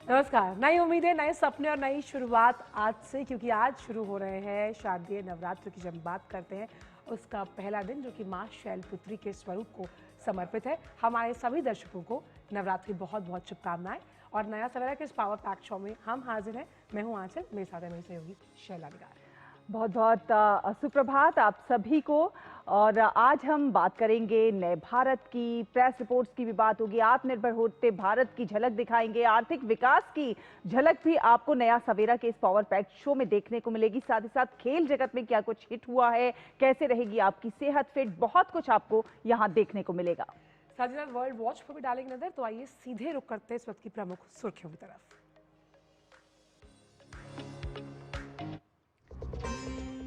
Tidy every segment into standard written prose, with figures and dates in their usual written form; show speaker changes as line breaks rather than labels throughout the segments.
नमस्कार। नई उम्मीदें, नए सपने और नई शुरुआत आज से, क्योंकि आज शुरू हो रहे हैं शारदीय नवरात्र की। जब हम बात करते हैं उसका पहला दिन, जो कि मां शैलपुत्री के स्वरूप को समर्पित है। हमारे सभी दर्शकों को नवरात्रि की बहुत बहुत शुभकामनाएं। और नया सवेरा के इस पावर पैक शो में हम हाजिर हैं। मैं हूं आंचल, मेरे साथ है मेरी सहयोगी शैला निगार।
बहुत बहुत सुप्रभात आप सभी को। और आज हम बात करेंगे नए भारत की, प्रेस रिपोर्ट्स की भी बात होगी, आत्मनिर्भर होते भारत की झलक दिखाएंगे, आर्थिक विकास की झलक भी आपको नया सवेरा के इस पावर पैक शो में देखने को मिलेगी। साथ ही साथ खेल जगत में क्या कुछ हिट हुआ है, कैसे रहेगी आपकी सेहत फिट, बहुत कुछ आपको यहाँ देखने को मिलेगा।
साथ ही साथ वर्ल्ड वॉच पर भी डालेंगे नजर। तो आइए सीधे रुक करते हैं इस वक्त की प्रमुख सुर्खियों की तरफ।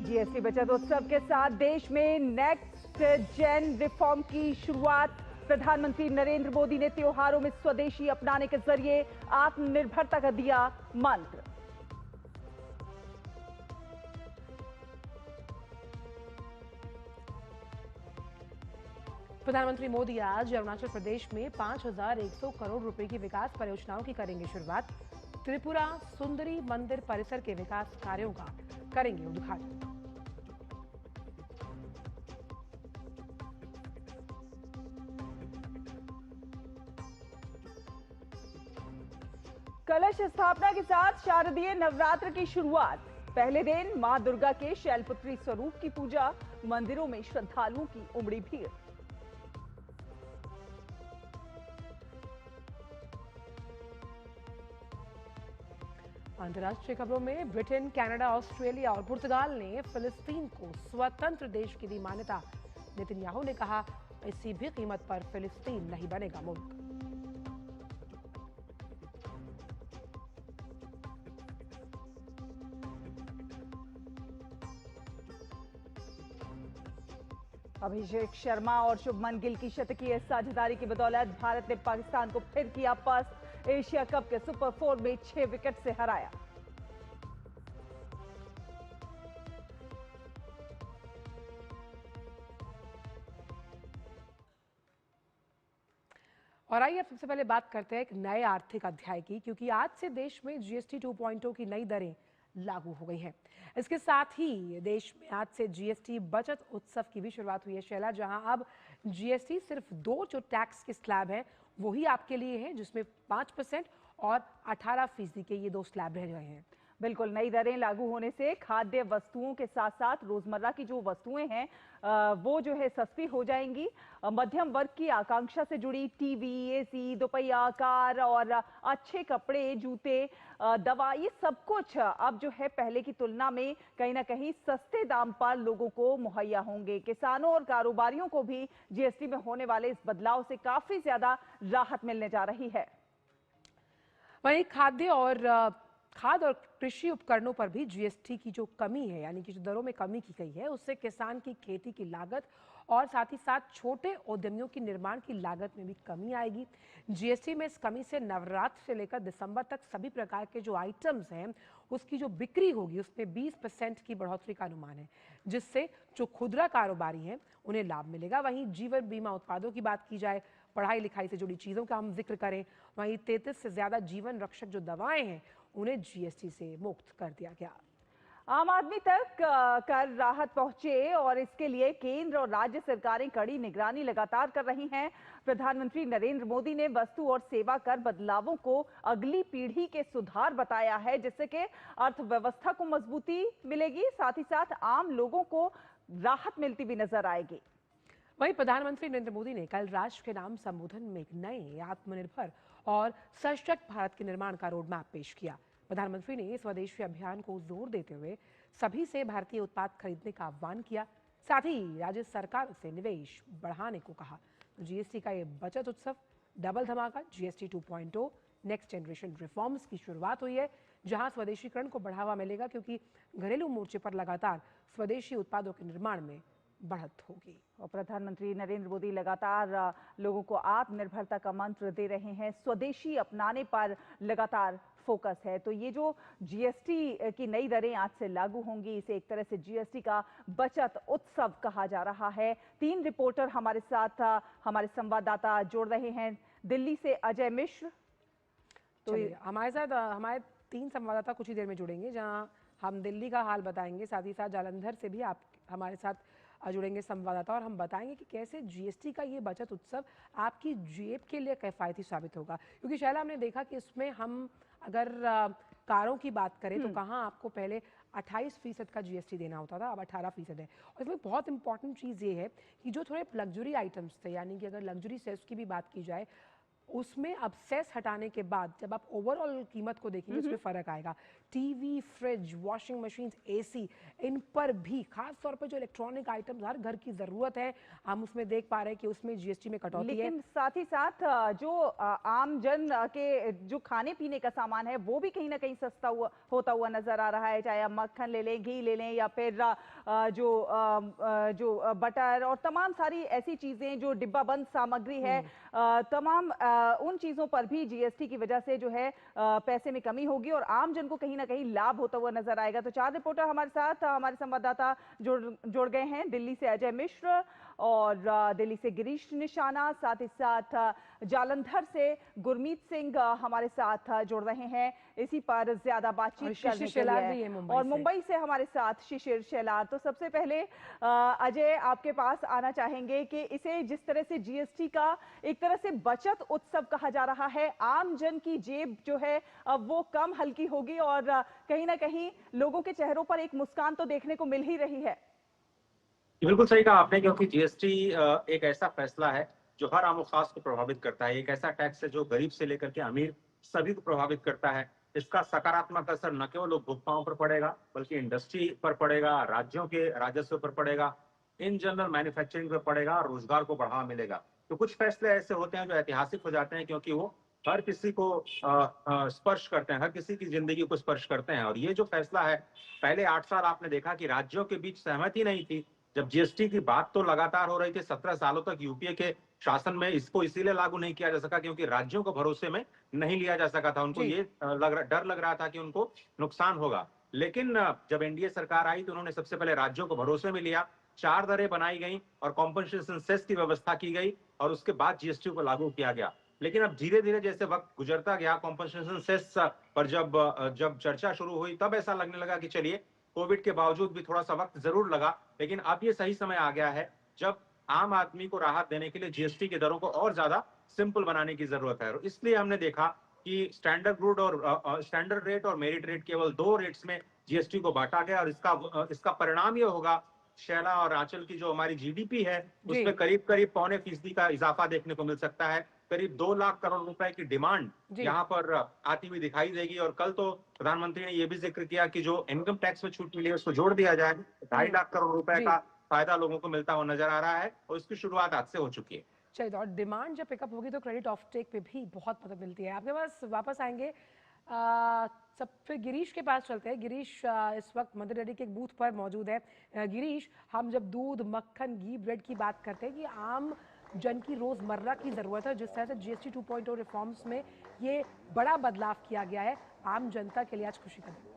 जीएसटी बचत उत्सव के साथ देश में नेक्स्ट जेन रिफॉर्म की शुरुआत। प्रधानमंत्री नरेंद्र मोदी ने त्योहारों में स्वदेशी अपनाने के जरिए आत्मनिर्भरता का दिया मंत्र।
प्रधानमंत्री मोदी आज अरुणाचल प्रदेश में 5,100 करोड़ रुपए की विकास परियोजनाओं की करेंगे शुरुआत। त्रिपुरा सुंदरी मंदिर परिसर के विकास कार्यों का करेंगे उद्घाटन।
कलश स्थापना के साथ शारदीय नवरात्र की शुरुआत। पहले दिन मां दुर्गा के शैलपुत्री स्वरूप की पूजा, मंदिरों में श्रद्धालुओं की उमड़ी भीड़।
अंतर्राष्ट्रीय खबरों में ब्रिटेन, कनाडा, ऑस्ट्रेलिया और पुर्तगाल ने फिलिस्तीन को स्वतंत्र देश की दी मान्यता। नेतन्याहू ने कहा, किसी भी कीमत पर फिलिस्तीन नहीं बनेगा मुल्क।
अभिषेक शर्मा और शुभमन गिल की शतकीय साझेदारी की बदौलत भारत ने पाकिस्तान को फिर किया पस्त। एशिया कप के सुपर 4 में 6 विकेट से हराया।
और आइए अब सबसे पहले बात करते हैं एक नए आर्थिक अध्याय की, क्योंकि आज से देश में जीएसटी 2.0 की नई दरें लागू हो गई हैं। इसके साथ ही देश में आज से जीएसटी बचत उत्सव की भी शुरुआत हुई है शैला, जहां अब जीएसटी सिर्फ दो जो टैक्स के स्लैब हैं वही आपके लिए है, जिसमें 5% और 18% के ये दो स्लैब रह गए हैं।
बिल्कुल, नई दरें लागू होने से खाद्य वस्तुओं के साथ साथ रोजमर्रा की जो वस्तुएं हैं वो जो है सस्ती हो जाएंगी। मध्यम वर्ग की आकांक्षा से जुड़ी टीवी, एसी, दोपहिया कार और अच्छे कपड़े, जूते, दवा, ये सब कुछ अब जो है पहले की तुलना में कहीं ना कहीं सस्ते दाम पर लोगों को मुहैया होंगे। किसानों और कारोबारियों को भी जीएसटी में होने वाले इस बदलाव से काफी ज्यादा राहत मिलने जा रही है।
वहीं खाद और कृषि उपकरणों पर भी जीएसटी की जो कमी है, यानी कि जो दरों में कमी की गई है, उससे किसान की खेती की लागत और साथ ही साथ छोटे उद्यमियों की निर्माण की लागत में भी कमी आएगी। जीएसटी में इस कमी से नवरात्र से लेकर दिसंबर तक सभी प्रकार के जो आइटम्स हैं उसकी जो बिक्री होगी उसमें 20% की बढ़ोतरी का अनुमान है, जिससे जो खुदरा कारोबारी हैं उन्हें लाभ मिलेगा। वहीं जीवन बीमा उत्पादों की बात की जाए, पढ़ाई लिखाई से जुड़ी चीज़ों का हम जिक्र करें, वहीं 33 से ज़्यादा जीवन रक्षक जो दवाएं हैं उन्हें जीएसटी से मुक्त कर दिया गया।
आम आदमी तक कर राहत पहुंचे और इसके लिए केंद्र और राज्य सरकारें कड़ी निगरानी लगातार कर रही हैं। प्रधानमंत्री नरेंद्र मोदी ने वस्तु और सेवा कर बदलावों को अगली पीढ़ी के सुधार बताया है, जिससे कि अर्थव्यवस्था को मजबूती मिलेगी, साथ ही साथ आम लोगों को राहत मिलती भी नजर आएगी।
वहीं प्रधानमंत्री नरेंद्र मोदी ने कल राष्ट्र के नाम संबोधन में एक नए आत्मनिर्भर और सशक्त भारत के निर्माण का रोड मैप पेश किया। प्रधानमंत्री ने स्वदेशी अभियान को जोर देते हुए सभी से भारतीय उत्पाद खरीदने का आह्वान किया। साथ ही राज्य सरकार से निवेश बढ़ाने को कहा। जीएसटी का ये बचत उत्सव डबल धमाका जीएसटी 2.0 नेक्स्ट जनरेशन रिफॉर्म्स की शुरुआत हुई है, जहां स्वदेशीकरण को बढ़ावा मिलेगा, क्योंकि घरेलू मोर्चे पर लगातार स्वदेशी उत्पादों के निर्माण में बढ़त होगी।
और प्रधानमंत्री नरेंद्र मोदी लगातार लोगों को आत्मनिर्भरता का मंत्र दे रहे हैं, स्वदेशी अपनाने पर लगातार फोकस है। तो ये जो जीएसटी की नई दरें आज से लागू होंगी, इसे एक तरह से जीएसटी का बचत उत्सव कहा जा रहा है। 3 रिपोर्टर हमारे साथ हमारे संवाददाता जोड़ रहे हैं। दिल्ली से अजय मिश्र,
तो हमारे साथ हमारे 3 संवाददाता कुछ ही देर में जुड़ेंगे, जहां हम दिल्ली का हाल बताएंगे, साथ ही साथ जालंधर से भी आप हमारे साथ जुड़ेंगे संवाददाता, और हम बताएंगे कि कैसे जीएसटी का ये बचत उत्सव आपकी जेब के लिए किफायती साबित होगा। क्योंकि शैला, हमने देखा कि इसमें हम अगर कारों की बात करें तो कहाँ आपको पहले 28% का जीएसटी देना होता था, अब 18% है। और इसमें बहुत इंपॉर्टेंट चीज़ ये है कि जो थोड़े लग्जरी आइटम्स थे, यानी कि अगर लग्जरी सेस की भी बात की जाए, उसमें अब सेस हटाने के बाद जब आप ओवरऑल कीमत को देखेंगे उसमें फर्क आएगा। TV, fridge, washing machine, AC, इन पर भी खास तौर पर जो इलेक्ट्रॉनिक आइटम्स हर घर की जरूरत है, हम उसमें देख पा रहे हैं कि उसमें जीएसटी में कटौती है।
लेकिन साथ ही साथ जो आम जन के जो खाने पीने का सामान है वो भी कहीं ना कहीं सस्ता होता हुआ नजर आ रहा है। चाहे आप मक्खन ले लें, घी ले लें, या फिर जो बटर और तमाम सारी ऐसी चीजें जो डिब्बा बंद सामग्री है, तमाम उन चीजों पर भी जीएसटी की वजह से जो है पैसे में कमी होगी और आम जन को कहीं ना कहीं लाभ होता हुआ नजर आएगा। तो 4 रिपोर्टर हमारे साथ हमारे संवाददाता जुड़ गए हैं। दिल्ली से अजय मिश्र और दिल्ली से गिरीश निशाना, साथ ही साथ जालंधर से गुरमीत सिंह हमारे साथ जुड़ रहे हैं इसी पर ज्यादा बातचीत करने के लिए। और मुंबई से हमारे साथ शिशिर शेलार। तो सबसे पहले अजय, आपके पास आना चाहेंगे कि इसे जिस तरह से जीएसटी का एक तरह से बचत उत्सव कहा जा रहा है, आम जन की जेब जो है वो कम हल्की होगी और कहीं ना कहीं लोगों के चेहरों पर एक मुस्कान तो देखने को मिल ही रही है।
बिल्कुल सही कहा आपने, क्योंकि जीएसटी एक ऐसा फैसला है जो हर आम खास को प्रभावित करता है। एक ऐसा टैक्स है जो गरीब से लेकर के अमीर सभी को प्रभावित करता है। इसका सकारात्मक असर न केवल उपभोक्ताओं पर पड़ेगा, बल्कि इंडस्ट्री पर पड़ेगा, राज्यों के राजस्व पर पड़ेगा, इन जनरल मैन्युफैक्चरिंग पर पड़ेगा और रोजगार को बढ़ावा मिलेगा। तो कुछ फैसले ऐसे होते हैं जो ऐतिहासिक हो जाते हैं, क्योंकि वो हर किसी को स्पर्श करते हैं, हर किसी की जिंदगी को स्पर्श करते हैं। और ये जो फैसला है, पहले 8 साल आपने देखा कि राज्यों के बीच सहमति नहीं थी। जब जीएसटी की बात तो लगातार हो रही थी, 17 सालों तक यूपीए के शासन में इसको इसीलिए लागू नहीं किया जा सका क्योंकि राज्यों को भरोसे में नहीं लिया जा सका था। उनको ये डर लग रहा था कि उनको नुकसान होगा। लेकिन जब एनडीए सरकार आई तो उन्होंने सबसे पहले राज्यों को भरोसे में लिया, 4 दरें बनाई गई और कॉम्पनसेशन सेस की व्यवस्था की गई और उसके बाद जीएसटी को लागू किया गया। लेकिन अब धीरे धीरे जैसे वक्त गुजरता गया, कॉम्पनसेशन सेस पर जब चर्चा शुरू हुई, तब ऐसा लगने लगा कि चलिए, कोविड के बावजूद भी थोड़ा सा वक्त जरूर लगा, लेकिन अब ये सही समय आ गया है जब आम आदमी को राहत देने के लिए जीएसटी की दरों को और ज्यादा सिंपल बनाने की जरूरत है। और इसलिए हमने देखा कि स्टैंडर्ड रेट और मेरिट रेट, केवल 2 रेट्स में जीएसटी को बांटा गया। और इसका परिणाम ये होगा, शैला और आंचल, की जो हमारी जीडीपी है उसमें करीब 0.25% का इजाफा देखने को मिल सकता है। करीब 2 लाख करोड़ रुपए की डिमांड यहाँ पर आती हुई दिखाई देगी। और कल तो प्रधानमंत्री ने यह भी जिक्र किया कि जो इनकम टैक्स में छूट मिली है उसको जोड़ दिया जाए। 2.5 लाख करोड़ रुपए का फायदा लोगों को मिलता हुआ नजर आ रहा है और इसकी शुरुआत आज से हो चुकी है।
चलिए, और डिमांड जब पिकअप होगी तो क्रेडिट ऑफ टेक पे भी बहुत मदद मिलती है। आपके पास वापस आएंगे, सब फिर गिरीश के पास चलते हैं। गिरीश इस वक्त मदर डेयरी के एक बूथ पर मौजूद है। गिरीश, हम जब दूध, मक्खन, घी, ब्रेड की बात करते हैं कि आम जन की रोजमर्रा की जरूरत है, जिस तरह से जीएसटी 2.0 रिफॉर्म्स में ये बड़ा बदलाव किया गया है, आम जनता के लिए आज खुशी का दिन।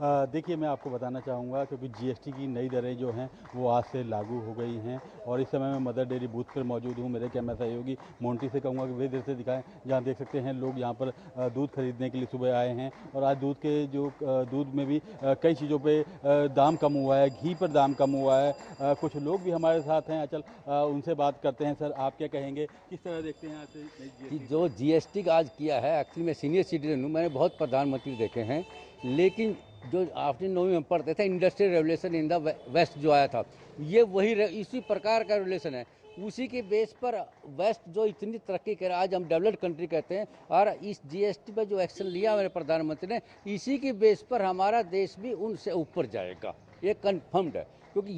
देखिए, मैं आपको बताना चाहूँगा क्योंकि जीएसटी की नई दरें जो हैं वो आज से लागू हो गई हैं और इस समय मैं मदर डेयरी बूथ पर मौजूद हूँ। मेरे कैमरा सहयोगी मोंटी से कहूँगा कि वे देर से दिखाएं, जहाँ देख सकते हैं लोग यहाँ पर दूध खरीदने के लिए सुबह आए हैं। और आज दूध में भी कई चीज़ों पर दाम कम हुआ है, घी पर दाम कम हुआ है। कुछ लोग भी हमारे साथ हैं, चल उनसे बात करते हैं। सर, आप क्या कहेंगे, किस तरह देखते हैं आज से
जो जीएसटी का आज किया है? एक्चुअली मैं सीनियर सिटीजन हूँ, मैंने बहुत प्रधानमंत्री देखे हैं, लेकिन जो आपने 9वीं में पढ़ते थे industrial revolution in the west जो आया था, ये वही इसी प्रकार का रेवोल्यूशन है। उसी के बेस पर वेस्ट जो इतनी तरक्की कर, आज हम डेवलप्ड कंट्री कहते हैं, और इस जीएसटी पर जो एक्शन लिया मेरे प्रधानमंत्री ने, इसी के बेस पर हमारा देश भी उनसे ऊपर जाएगा, ये कन्फर्म्ड है। क्योंकि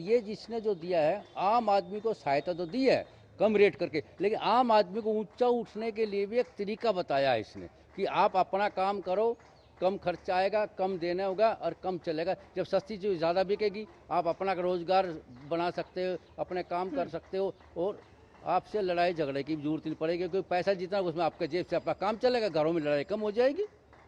ये जिसने जो दिया है, आम आदमी को सहायता तो दी है कम रेट करके, लेकिन आम आदमी को ऊंचा उठने के लिए भी एक तरीका बताया है इसने कि आप अपना काम करो, कम खर्च आएगा, कम देना होगा और कम चलेगा। जब सस्ती चीज़ ज़्यादा बिकेगी, आप अपना रोजगार बना सकते हो, अपने काम कर सकते हो और आपसे लड़ाई झगड़े की जरूरत नहीं पड़ेगी, क्योंकि पैसा जितना उसमें आपके जेब से अपना काम चलेगा, घरों में लड़ाई कम हो जाएगी।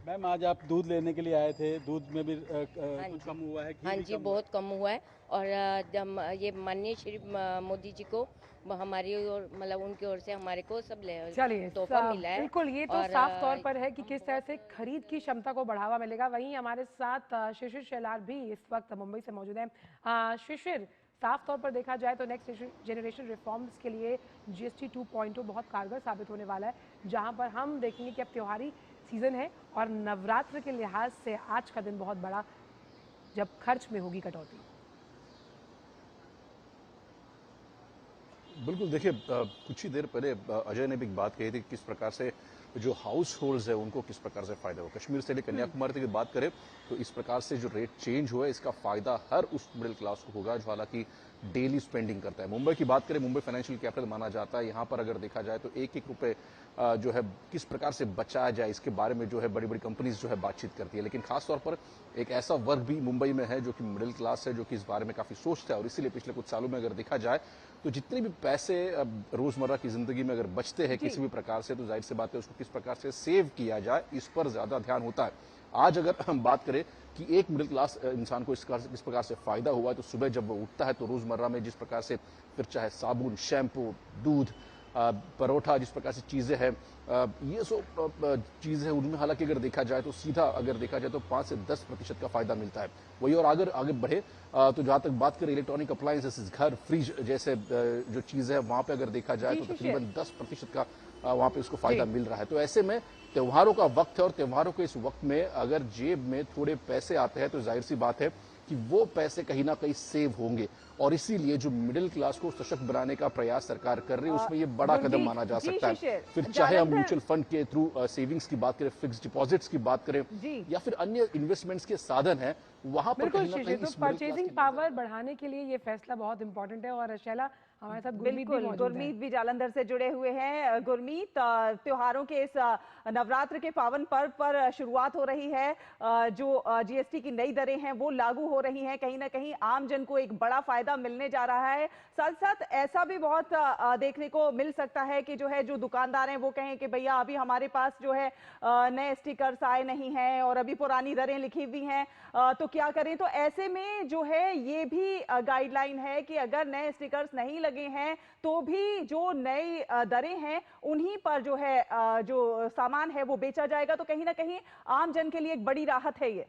मैम आज आप दूध लेने के लिए आए थे, दूध में भी कुछ कम हुआ है? घी
हाँ
भी
जी,
कम हुआ
बहुत कम हुआ है। और जब ये माननीय श्री मोदी जी को हमारी और मतलब उनकी ओर से हमारे को सब
चलिए
तोहफा मिला है।
बिल्कुल, ये तो
और,
साफ तौर पर है कि किस तरह से खरीद की क्षमता को बढ़ावा मिलेगा। वहीं हमारे साथ शिशिर शेलार भी इस वक्त मुंबई से मौजूद हैं। शिशिर, साफ तौर पर देखा जाए तो नेक्स्ट जनरेशन रिफॉर्म्स के लिए जीएसटी 2.0 बहुत कारगर साबित होने वाला है, जहां पर हम देखेंगे कि अब त्योहारी सीजन है और नवरात्र के लिहाज से आज का दिन बहुत बड़ा, जब खर्च में होगी कटौती।
बिल्कुल, देखिए कुछ ही देर पहले अजय ने भी एक बात कही थी कि किस प्रकार से जो हाउस होल्ड्स है उनको किस प्रकार से फायदा हो। कश्मीर से लेकर कन्याकुमारी तक की बात करें तो इस प्रकार से जो रेट चेंज हुआ है इसका फायदा हर उस मिडिल क्लास को होगा जो हालांकि डेली स्पेंडिंग करता है। मुंबई की बात करें, मुंबई फाइनेंशियल कैपिटल माना जाता है। यहाँ पर अगर देखा जाए तो एक एक रुपए जो है किस प्रकार से बचाया जाए इसके बारे में जो है बड़ी बड़ी कंपनीज जो है बातचीत करती है। लेकिन खासतौर पर एक ऐसा वर्ग भी मुंबई में है जो कि मिडिल क्लास है, जो कि इस बारे में काफी सोचता है और इसीलिए पिछले कुछ सालों में अगर देखा जाए तो जितने भी पैसे रोजमर्रा की जिंदगी में अगर बचते हैं किसी भी प्रकार से, तो जाहिर सी बात है उसको किस प्रकार से सेव किया जाए इस पर ज्यादा ध्यान होता है। आज अगर हम बात करें कि एक मिडिल क्लास इंसान को इस प्रकार से फायदा हुआ है, तो सुबह जब वो उठता है तो रोजमर्रा में जिस प्रकार से फिर चाहे साबुन, शैम्पू, दूध, परोठा, जिस प्रकार से चीजें हैं, ये सब चीजें उनमें हालांकि अगर देखा जाए तो सीधा अगर देखा जाए तो 5 से 10% का फायदा मिलता है। वही और अगर आगे बढ़े तो जहां तक बात करें इलेक्ट्रॉनिक अप्लायंसेस, घर, फ्रिज जैसे जो चीजें है वहां पे अगर देखा जाए तो तकरीबन 10% का वहां पे उसको फायदा मिल रहा है। तो ऐसे में त्योहारों का वक्त है और त्योहारों के इस वक्त में अगर जेब में थोड़े पैसे आते हैं तो जाहिर सी बात है कि वो पैसे कहीं ना कहीं सेव होंगे और इसीलिए जो मिडिल क्लास को सशक्त बनाने का प्रयास सरकार कर रही है उसमें ये बड़ा कदम माना जा सकता है। फिर चाहे हम म्यूचुअल फंड के थ्रू सेविंग्स की बात करें, फिक्स डिपॉजिट्स की बात करें या फिर अन्य इन्वेस्टमेंट्स के साधन हैं, वहां पर कहीं ना कहीं
तो परचेजिंग पावर बढ़ाने के लिए ये फैसला बहुत इंपॉर्टेंट है। और शैला, हमारे साथ
गुरमीत भी जालंधर से जुड़े हुए हैं। गुरमीत, त्योहारों के इस नवरात्र के पावन पर्व पर शुरुआत हो रही है, जो जीएसटी की नई दरें हैं वो लागू हो रही हैं, कहीं ना कहीं आम जन को एक बड़ा फायदा मिलने जा रहा है। साथ साथ ऐसा भी बहुत देखने को मिल सकता है कि जो है जो दुकानदार हैं वो कहें कि भैया अभी हमारे पास जो है नए स्टिकर्स आए नहीं हैं और अभी पुरानी दरें लिखी हुई हैं, तो क्या करें। तो ऐसे में जो है ये भी गाइडलाइन है कि अगर नए स्टिकर्स नहीं लगे हैं तो भी जो नई दरें हैं उन्हीं पर जो है जो सामान है वो बेचा जाएगा। तो कहीं ना कहीं आम जन के लिए एक बड़ी राहत है ये।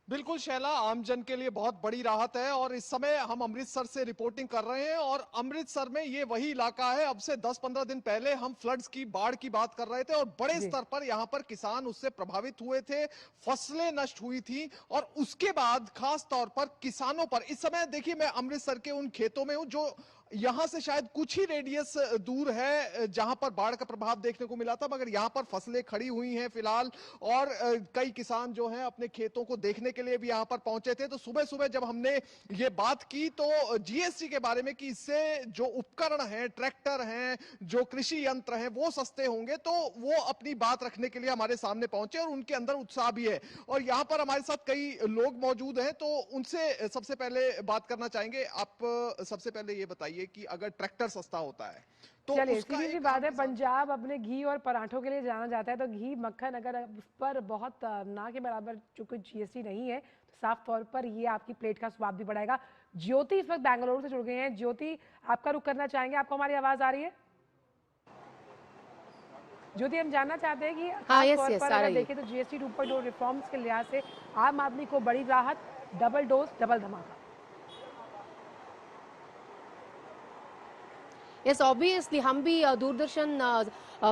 बिल्कुल शैला, आम जन के लिए बहुत बड़ी राहत है। और इस समय हम अमृतसर से रिपोर्टिंग कर रहे हैं और अमृतसर में ये वही इलाका है। अब से 10-15 दिन पहले हम फ्लड्स की, बाढ़ की बात कर रहे थे और बड़े स्तर पर यहाँ पर किसान उससे प्रभावित हुए थे, फसलें नष्ट हुई थी और उसके बाद खास तौर पर किसानों पर इस समय देखिए मैं अमृतसर के उन खेतों में हूं जो यहां से शायद कुछ ही रेडियस दूर है जहां पर बाढ़ का प्रभाव देखने को मिला था, मगर यहां पर फसलें खड़ी हुई हैं फिलहाल और कई किसान जो हैं अपने खेतों को देखने के लिए भी यहां पर पहुंचे थे। तो सुबह सुबह जब हमने ये बात की तो जीएसटी के बारे में कि इससे जो उपकरण हैं, ट्रैक्टर हैं, जो कृषि यंत्र हैं वो सस्ते होंगे, तो वो अपनी बात रखने के लिए हमारे सामने पहुंचे और उनके अंदर उत्साह भी है। और यहां पर हमारे साथ कई लोग मौजूद हैं तो उनसे सबसे पहले बात करना चाहेंगे। आप सबसे पहले ये बताइए कि अगर ट्रैक्टर सस्ता होता है तो
चलिए, सीधी सी बात है, पंजाब अपने घी और पराठों के लिए जाना जाता है, तो घी, मक्खन अगर उस पर बहुत ना के बराबर चूंकि जीएसटी नहीं है तो साफ तौर पर ये आपकी प्लेट का स्वाद भी बढ़ाएगा। ज्योति इस वक्त बेंगलुरु से जुड़ गए हैं। ज्योति, आपका रुख करना चाहेंगे, आपको हमारी आवाज आ रही है? ज्योति, हम जानना चाहते हैं कि खास तौर पर अगर देखें तो जीएसटी 2.0 रिफॉर्म्स के लिहाज से आम आदमी को बड़ी राहत, डबल डोज, डबल धमाका।
यस, ऑब्वियसली हम भी दूरदर्शन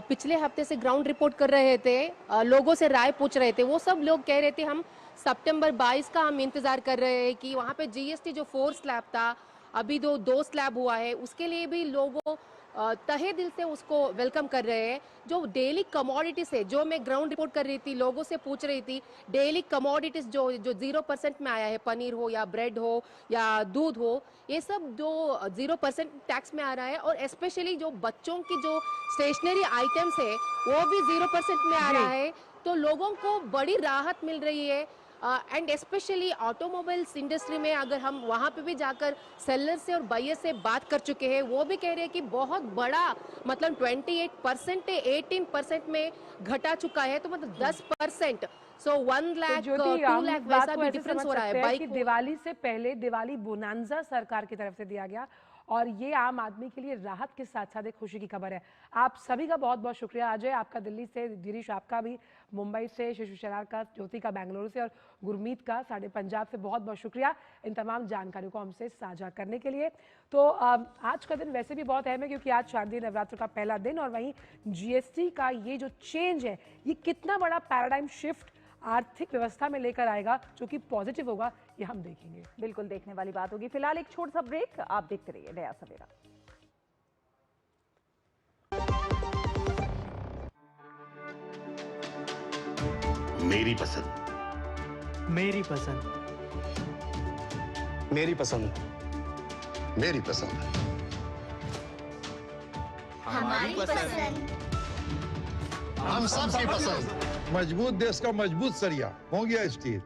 पिछले हफ्ते से ग्राउंड रिपोर्ट कर रहे थे, लोगों से राय पूछ रहे थे। वो सब लोग कह रहे थे हम सितंबर 22 का हम इंतजार कर रहे हैं कि वहाँ पे जीएसटी जो 4 स्लैब था अभी 2 स्लैब हुआ है, उसके लिए भी लोगों तहे दिल से उसको वेलकम कर रहे हैं। जो डेली कमोडिटीज है, जो मैं ग्राउंड रिपोर्ट कर रही थी, लोगों से पूछ रही थी, डेली कमोडिटीज जो 0% में आया है, पनीर हो या ब्रेड हो या दूध हो, ये सब जो 0% टैक्स में आ रहा है। और स्पेशली जो बच्चों की जो स्टेशनरी आइटम्स है वो भी 0% में आ रहा है। तो लोगों को बड़ी राहत मिल रही है। एंड स्पेशली ऑटोमोबाइल्स इंडस्ट्री में अगर हम वहाँ पे भी जाकर सेलर से और बायर से बात कर चुके हैं, वो भी कह रहे हैं कि बहुत बड़ा मतलब 28% 18% में घटा चुका है। तो मतलब 10%, सो 1 लाख 2 लाख वैसा भी डिफरेंस हो रहा है। बाइक
दिवाली से पहले दिवाली बोनांजा सरकार की तरफ से दिया गया और ये आम आदमी के लिए राहत के साथ साथ एक खुशी की खबर है। आप सभी का बहुत बहुत शुक्रिया। अजय आपका दिल्ली से, गिरीश आपका भी मुंबई से, शिशु शरार का, ज्योति का बेंगलुरु से और गुरमीत का साढ़े पंजाब से बहुत बहुत शुक्रिया इन तमाम जानकारियों को हमसे साझा करने के लिए। तो आज का दिन वैसे भी बहुत अहम है क्योंकि आज शारदीय नवरात्र का पहला दिन और वहीं जीएसटी का ये जो चेंज है, ये कितना बड़ा पैराडाइम शिफ्ट आर्थिक व्यवस्था में लेकर आएगा जो कि पॉजिटिव होगा, ये हम देखेंगे।
बिल्कुल देखने वाली बात होगी। फिलहाल एक छोटा सा ब्रेक, आप देखते रहिए नया सवेरा।
मेरी पसंद,
मेरी पसंद,
मेरी पसंद, मेरी पसंद,
हमारी पसंद,
हम सबकी पसंद।
मजबूत देश का मजबूत सरिया हो गया स्टील।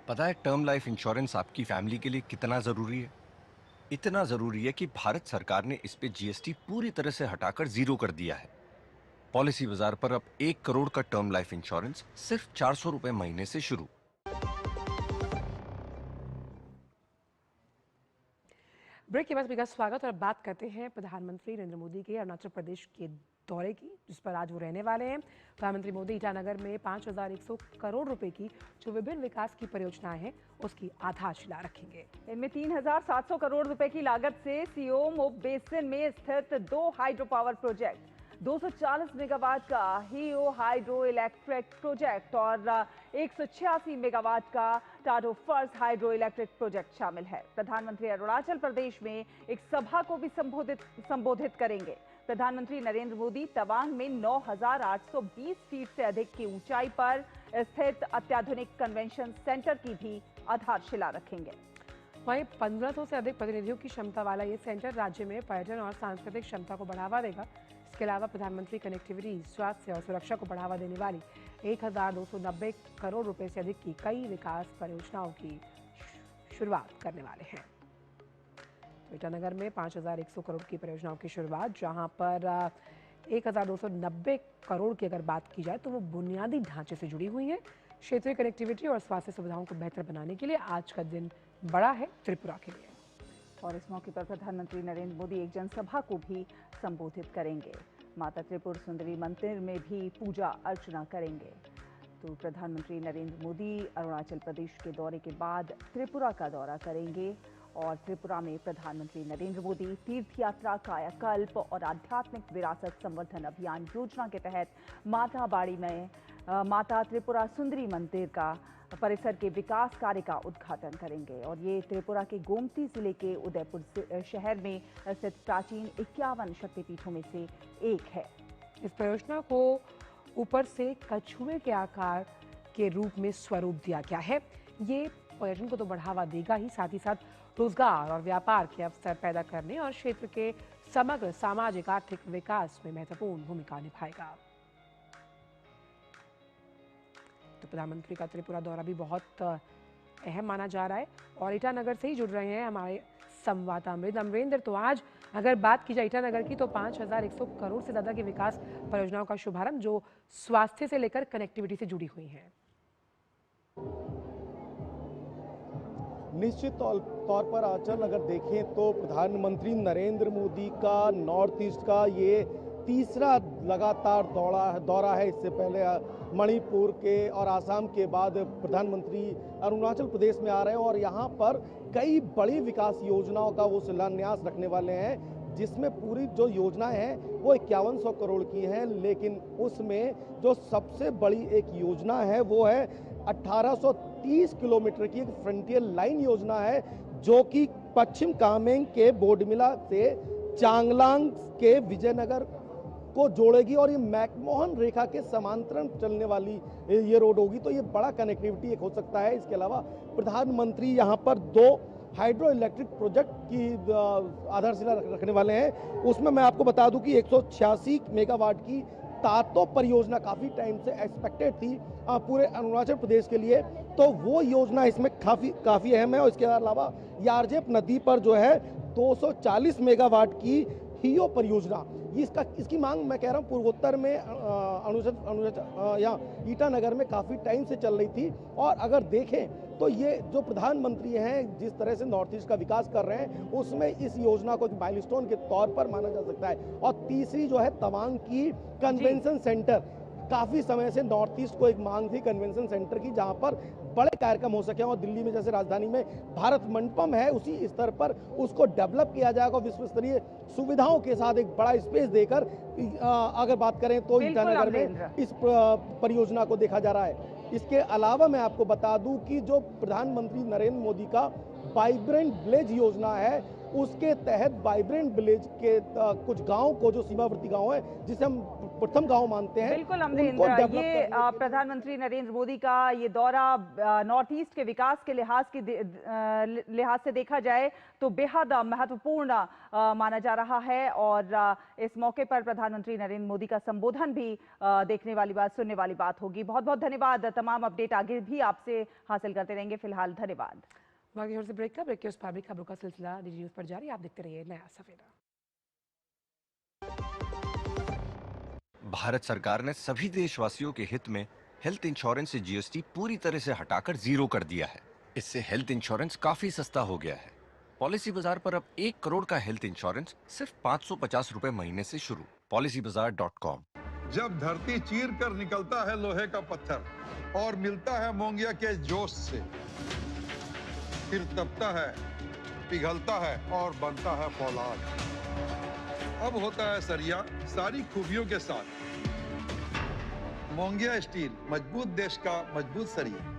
पता है टर्म लाइफ इंश्योरेंस आपकी फैमिली के लिए कितना जरूरी है? इतना जरूरी है कि भारत सरकार ने इस पे जीएसटी पूरी तरह से हटाकर 0 कर दिया है। पॉलिसी बाजार पर अब 1 करोड़ का टर्म लाइफ इंश्योरेंस सिर्फ 400 रुपए महीने से शुरू।
ब्रेक के बाद आपका स्वागत और अब बात करते हैं प्रधानमंत्री नरेंद्र मोदी के अरुणाचल प्रदेश के दौरे की, जिस पर आज वो रहने वाले हैं। प्रधानमंत्री मोदी ईटानगर में 5100 करोड़ रुपए की जो विभिन्न विकास की परियोजनाएं हैं उसकी आधारशिला रखेंगे।
इनमें 3700 करोड़ रुपए की लागत से सियोम बेसिन में स्थित 2 हाइड्रो पावर प्रोजेक्ट, 240 मेगावाट का हीओ हाइड्रो इलेक्ट्रिक प्रोजेक्ट और 186 मेगावाट का टाडो फर्स्ट हाइड्रो इलेक्ट्रिक प्रोजेक्ट शामिल है। प्रधानमंत्री अरुणाचल प्रदेश में एक सभा को भी संबोधित करेंगे। प्रधानमंत्री नरेंद्र मोदी तवांग में 9820 फीट से अधिक की ऊंचाई पर स्थित अत्याधुनिक कन्वेंशन सेंटर की भी आधारशिला रखेंगे।
वहीं 1500 से अधिक प्रतिनिधियों की क्षमता वाला ये सेंटर राज्य में पर्यटन और सांस्कृतिक क्षमता को बढ़ावा देगा। इसके अलावा प्रधानमंत्री कनेक्टिविटी, स्वास्थ्य और सुरक्षा को बढ़ावा देने वाली 1290 करोड़ रुपए से अधिक की कई विकास परियोजनाओं की शुरुआत करने वाले हैं। ईटानगर में 5100 करोड़ की परियोजनाओं की शुरुआत, जहां पर 1290 करोड़ की अगर बात की जाए तो वो बुनियादी ढांचे से जुड़ी हुई है। क्षेत्रीय कनेक्टिविटी और स्वास्थ्य सुविधाओं को बेहतर बनाने के लिए आज का दिन बड़ा है त्रिपुरा के लिए।
और इस मौके पर प्रधानमंत्री नरेंद्र मोदी एक जनसभा को भी संबोधित करेंगे। माता त्रिपुर सुंदरी मंदिर में भी पूजा अर्चना करेंगे। तो प्रधानमंत्री नरेंद्र मोदी अरुणाचल प्रदेश के दौरे के बाद त्रिपुरा का दौरा करेंगे और त्रिपुरा में प्रधानमंत्री नरेंद्र मोदी तीर्थ यात्रा, कायाकल्प और आध्यात्मिक विरासत संवर्धन अभियान योजना के तहत माताबाड़ी में माता त्रिपुरा सुंदरी मंदिर का परिसर के विकास कार्य का उद्घाटन करेंगे। और ये त्रिपुरा के गोमती जिले के उदयपुर शहर में स्थित प्राचीन 51 शक्तिपीठों में से एक है।
इस परियोजना को ऊपर से कछुए के आकार के रूप में स्वरूप दिया गया है। ये पर्यटन को तो बढ़ावा देगा ही, साथ ही साथ रोजगार और व्यापार के अवसर पैदा करने और क्षेत्र के समग्र सामाजिक आर्थिक विकास में महत्वपूर्ण भूमिका निभाएगा। तो प्रधानमंत्री का त्रिपुरा दौरा भी बहुत अहम माना जा रहा है और ईटानगर से ही जुड़ रहे हैं हमारे संवाददाता अमरेंद्र। तो आज अगर बात की जाए ईटानगर की तो 5100 करोड़ से ज्यादा की विकास परियोजनाओं का शुभारंभ जो स्वास्थ्य से लेकर कनेक्टिविटी से जुड़ी हुई हैं।
निश्चित तौर पर आंचल अगर देखें तो प्रधानमंत्री नरेंद्र मोदी का नॉर्थ ईस्ट का ये तीसरा लगातार दौरा है। इससे पहले मणिपुर के और आसाम के बाद प्रधानमंत्री अरुणाचल प्रदेश में आ रहे हैं और यहाँ पर कई बड़ी विकास योजनाओं का वो शिलान्यास रखने वाले हैं, जिसमें पूरी जो योजनाएं हैं वो 5100 करोड़ की हैं। लेकिन उसमें जो सबसे बड़ी एक योजना है वो है 1830 किलोमीटर की एक फ्रंटियर लाइन योजना है, जो कि पश्चिम कामेंग के बोडमिला से चांगलांग के विजयनगर को जोड़ेगी और ये मैकमोहन रेखा के समांतर चलने वाली ये रोड होगी, तो ये बड़ा कनेक्टिविटी एक हो सकता है। इसके अलावा प्रधानमंत्री यहाँ पर 2 हाइड्रो इलेक्ट्रिक प्रोजेक्ट की आधारशिला रखने वाले हैं। उसमें मैं आपको बता दूं कि 186 मेगावाट की तातो परियोजना काफ़ी टाइम से एक्सपेक्टेड थी पूरे अरुणाचल प्रदेश के लिए, तो वो योजना इसमें काफ़ी अहम है। और इसके अलावा यारजेप नदी पर जो है 240 मेगावाट की हियो परियोजना, इसकी मांग मैं कह रहा हूँ पूर्वोत्तर में अरुणाचल या ईटानगर में काफ़ी टाइम से चल रही थी। और अगर देखें तो ये जो प्रधानमंत्री हैं जिस तरह से नॉर्थ ईस्ट का विकास कर रहे हैं, उसमें इस योजना को एक माइलस्टोन के तौर पर माना जा सकता है। और तीसरी जो है तवांग की कन्वेंशन सेंटर, काफ़ी समय से नॉर्थ ईस्ट को एक मांग थी कन्वेंशन सेंटर की, जहां पर बड़े कार्यक्रम हो सके। और दिल्ली में जैसे राजधानी में भारत मंडपम है, उसी स्तर पर उसको डेवलप किया जाएगा विश्व स्तरीय सुविधाओं के साथ एक बड़ा स्पेस देकर। अगर बात करें तो ईटानगर में इस परियोजना को देखा जा रहा है। इसके अलावा मैं आपको बता दूं कि जो प्रधानमंत्री नरेंद्र मोदी का वाइब्रेंट विलेज योजना है, उसके तहत वाइब्रेंट विलेज के कुछ गांव को, जो सीमावर्ती गांव है जिसे हम प्रथम गांव मानते हैं,
बिल्कुल अमरेंद्र, ये प्रधानमंत्री नरेंद्र मोदी का ये दौरा नॉर्थ ईस्ट के विकास के लिहाज से देखा जाए तो बेहद महत्वपूर्ण माना जा रहा है। और इस मौके पर प्रधानमंत्री नरेंद्र मोदी का संबोधन भी देखने वाली बात, सुनने वाली बात होगी। बहुत बहुत धन्यवाद। तमाम अपडेट आगे भी आपसे हासिल करते रहेंगे। फिलहाल धन्यवाद।
से ब्रेक के उस पार खबरों का सिलसिला डीडी न्यूज पर जारी। आप देखते रहिए नया सवेरा।
भारत सरकार ने सभी देशवासियों के हित में हेल्थ इंश्योरेंस से जीएसटी पूरी तरह से हटाकर 0 कर दिया है। इससे हेल्थ इंश्योरेंस काफी सस्ता हो गया है। पॉलिसी बाजार पर अब 1 करोड़ का हेल्थ इंश्योरेंस सिर्फ 550 रुपए महीने से शुरू। policybazaar.com।
जब धरती चीर कर निकलता है लोहे का पत्थर और मिलता है मोंगिया के जोश से, फिर तपता है, पिघलता है और बनता है फौलाद। अब होता है सरिया सारी खूबियों के साथ। मोंगिया स्टील, मजबूत देश का मजबूत सरिया।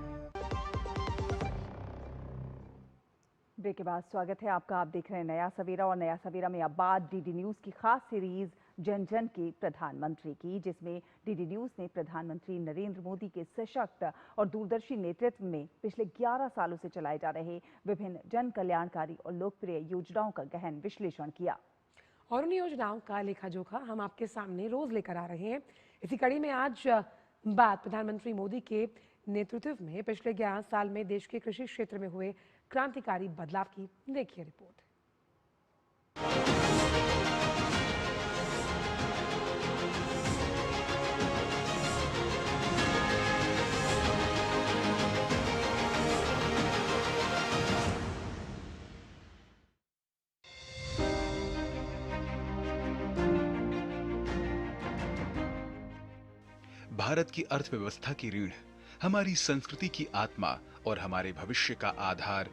ब्रेक के बाद स्वागत है आपका। आप देख रहे हैं नया सवेरा और नया सवेरा में अब बात डीडी न्यूज की खास सीरीज जन जन के प्रधानमंत्री की, जिसमें डीडी न्यूज ने प्रधानमंत्री नरेंद्र मोदी के सशक्त और दूरदर्शी नेतृत्व में पिछले 11 सालों से चलाए जा रहे विभिन्न जन कल्याणकारी और लोकप्रिय योजनाओं का गहन विश्लेषण किया।
और उन योजनाओं का लेखा जोखा हम आपके सामने रोज लेकर आ रहे हैं। इसी कड़ी में आज बात प्रधानमंत्री मोदी के नेतृत्व में पिछले 11 साल में देश के कृषि क्षेत्र में हुए क्रांतिकारी बदलाव की। देखिए रिपोर्ट।
भारत की अर्थव्यवस्था की रीढ़, हमारी संस्कृति की आत्मा और हमारे भविष्य का आधार,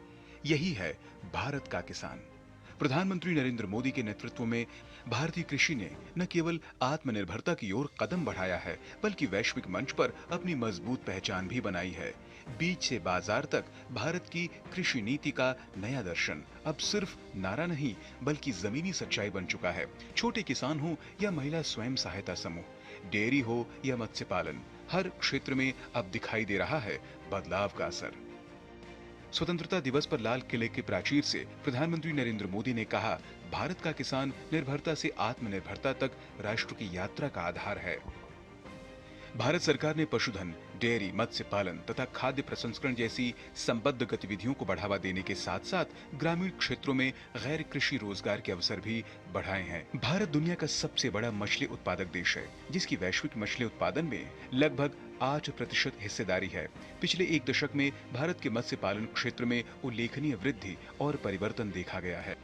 यही है भारत का किसान। प्रधानमंत्री नरेंद्र मोदी के नेतृत्व में भारतीय कृषि ने न केवल आत्मनिर्भरता की ओर कदम बढ़ाया है, बल्कि वैश्विक मंच पर अपनी मजबूत पहचान भी बनाई है। बीज से बाजार तक भारत की कृषि नीति का नया दर्शन अब सिर्फ नारा नहीं, बल्कि जमीनी सच्चाई बन चुका है। छोटे किसान हो या महिला स्वयं सहायता समूह, डेयरी हो या मत्स्य पालन, हर क्षेत्र में अब दिखाई दे रहा है बदलाव का असर। स्वतंत्रता दिवस पर लाल किले के प्राचीर से प्रधानमंत्री नरेंद्र मोदी ने कहा, भारत का किसान निर्भरता से आत्मनिर्भरता तक राष्ट्र की यात्रा का आधार है। भारत सरकार ने पशुधन, डेयरी, मत्स्य पालन तथा खाद्य प्रसंस्करण जैसी संबद्ध गतिविधियों को बढ़ावा देने के साथ साथ ग्रामीण क्षेत्रों में गैर कृषि रोजगार के अवसर भी बढ़ाए हैं। भारत दुनिया का सबसे बड़ा मछली उत्पादक देश है, जिसकी वैश्विक मछली उत्पादन में लगभग 8% हिस्सेदारी है। पिछले 1 दशक में भारत के मत्स्य पालन क्षेत्र में उल्लेखनीय वृद्धि और परिवर्तन देखा गया है।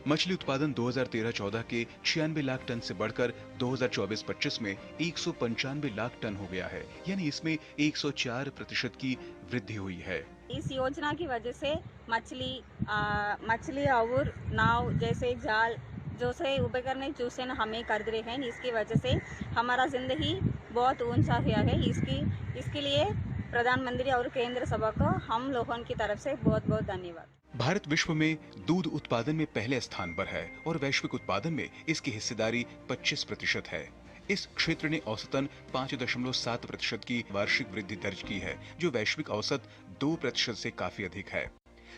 मछली उत्पादन 2013-14 के 96 लाख टन से बढ़कर 2024-25 में 195 लाख टन हो गया है, यानी इसमें 104% की वृद्धि हुई है।
इस योजना की वजह से मछली और नाव जैसे जाल जो से उपकरण जो से हमें कर रहे हैं, इसकी वजह से हमारा जिंदगी बहुत ऊंचा हुआ है। इसके लिए प्रधानमंत्री और केंद्र सभा को हम लोगों की तरफ से बहुत बहुत धन्यवाद।
भारत विश्व में दूध उत्पादन में पहले स्थान पर है और वैश्विक उत्पादन में इसकी हिस्सेदारी 25% है। इस क्षेत्र ने औसतन 5.7% की वार्षिक वृद्धि दर्ज की है, जो वैश्विक औसत 2% से काफी अधिक है।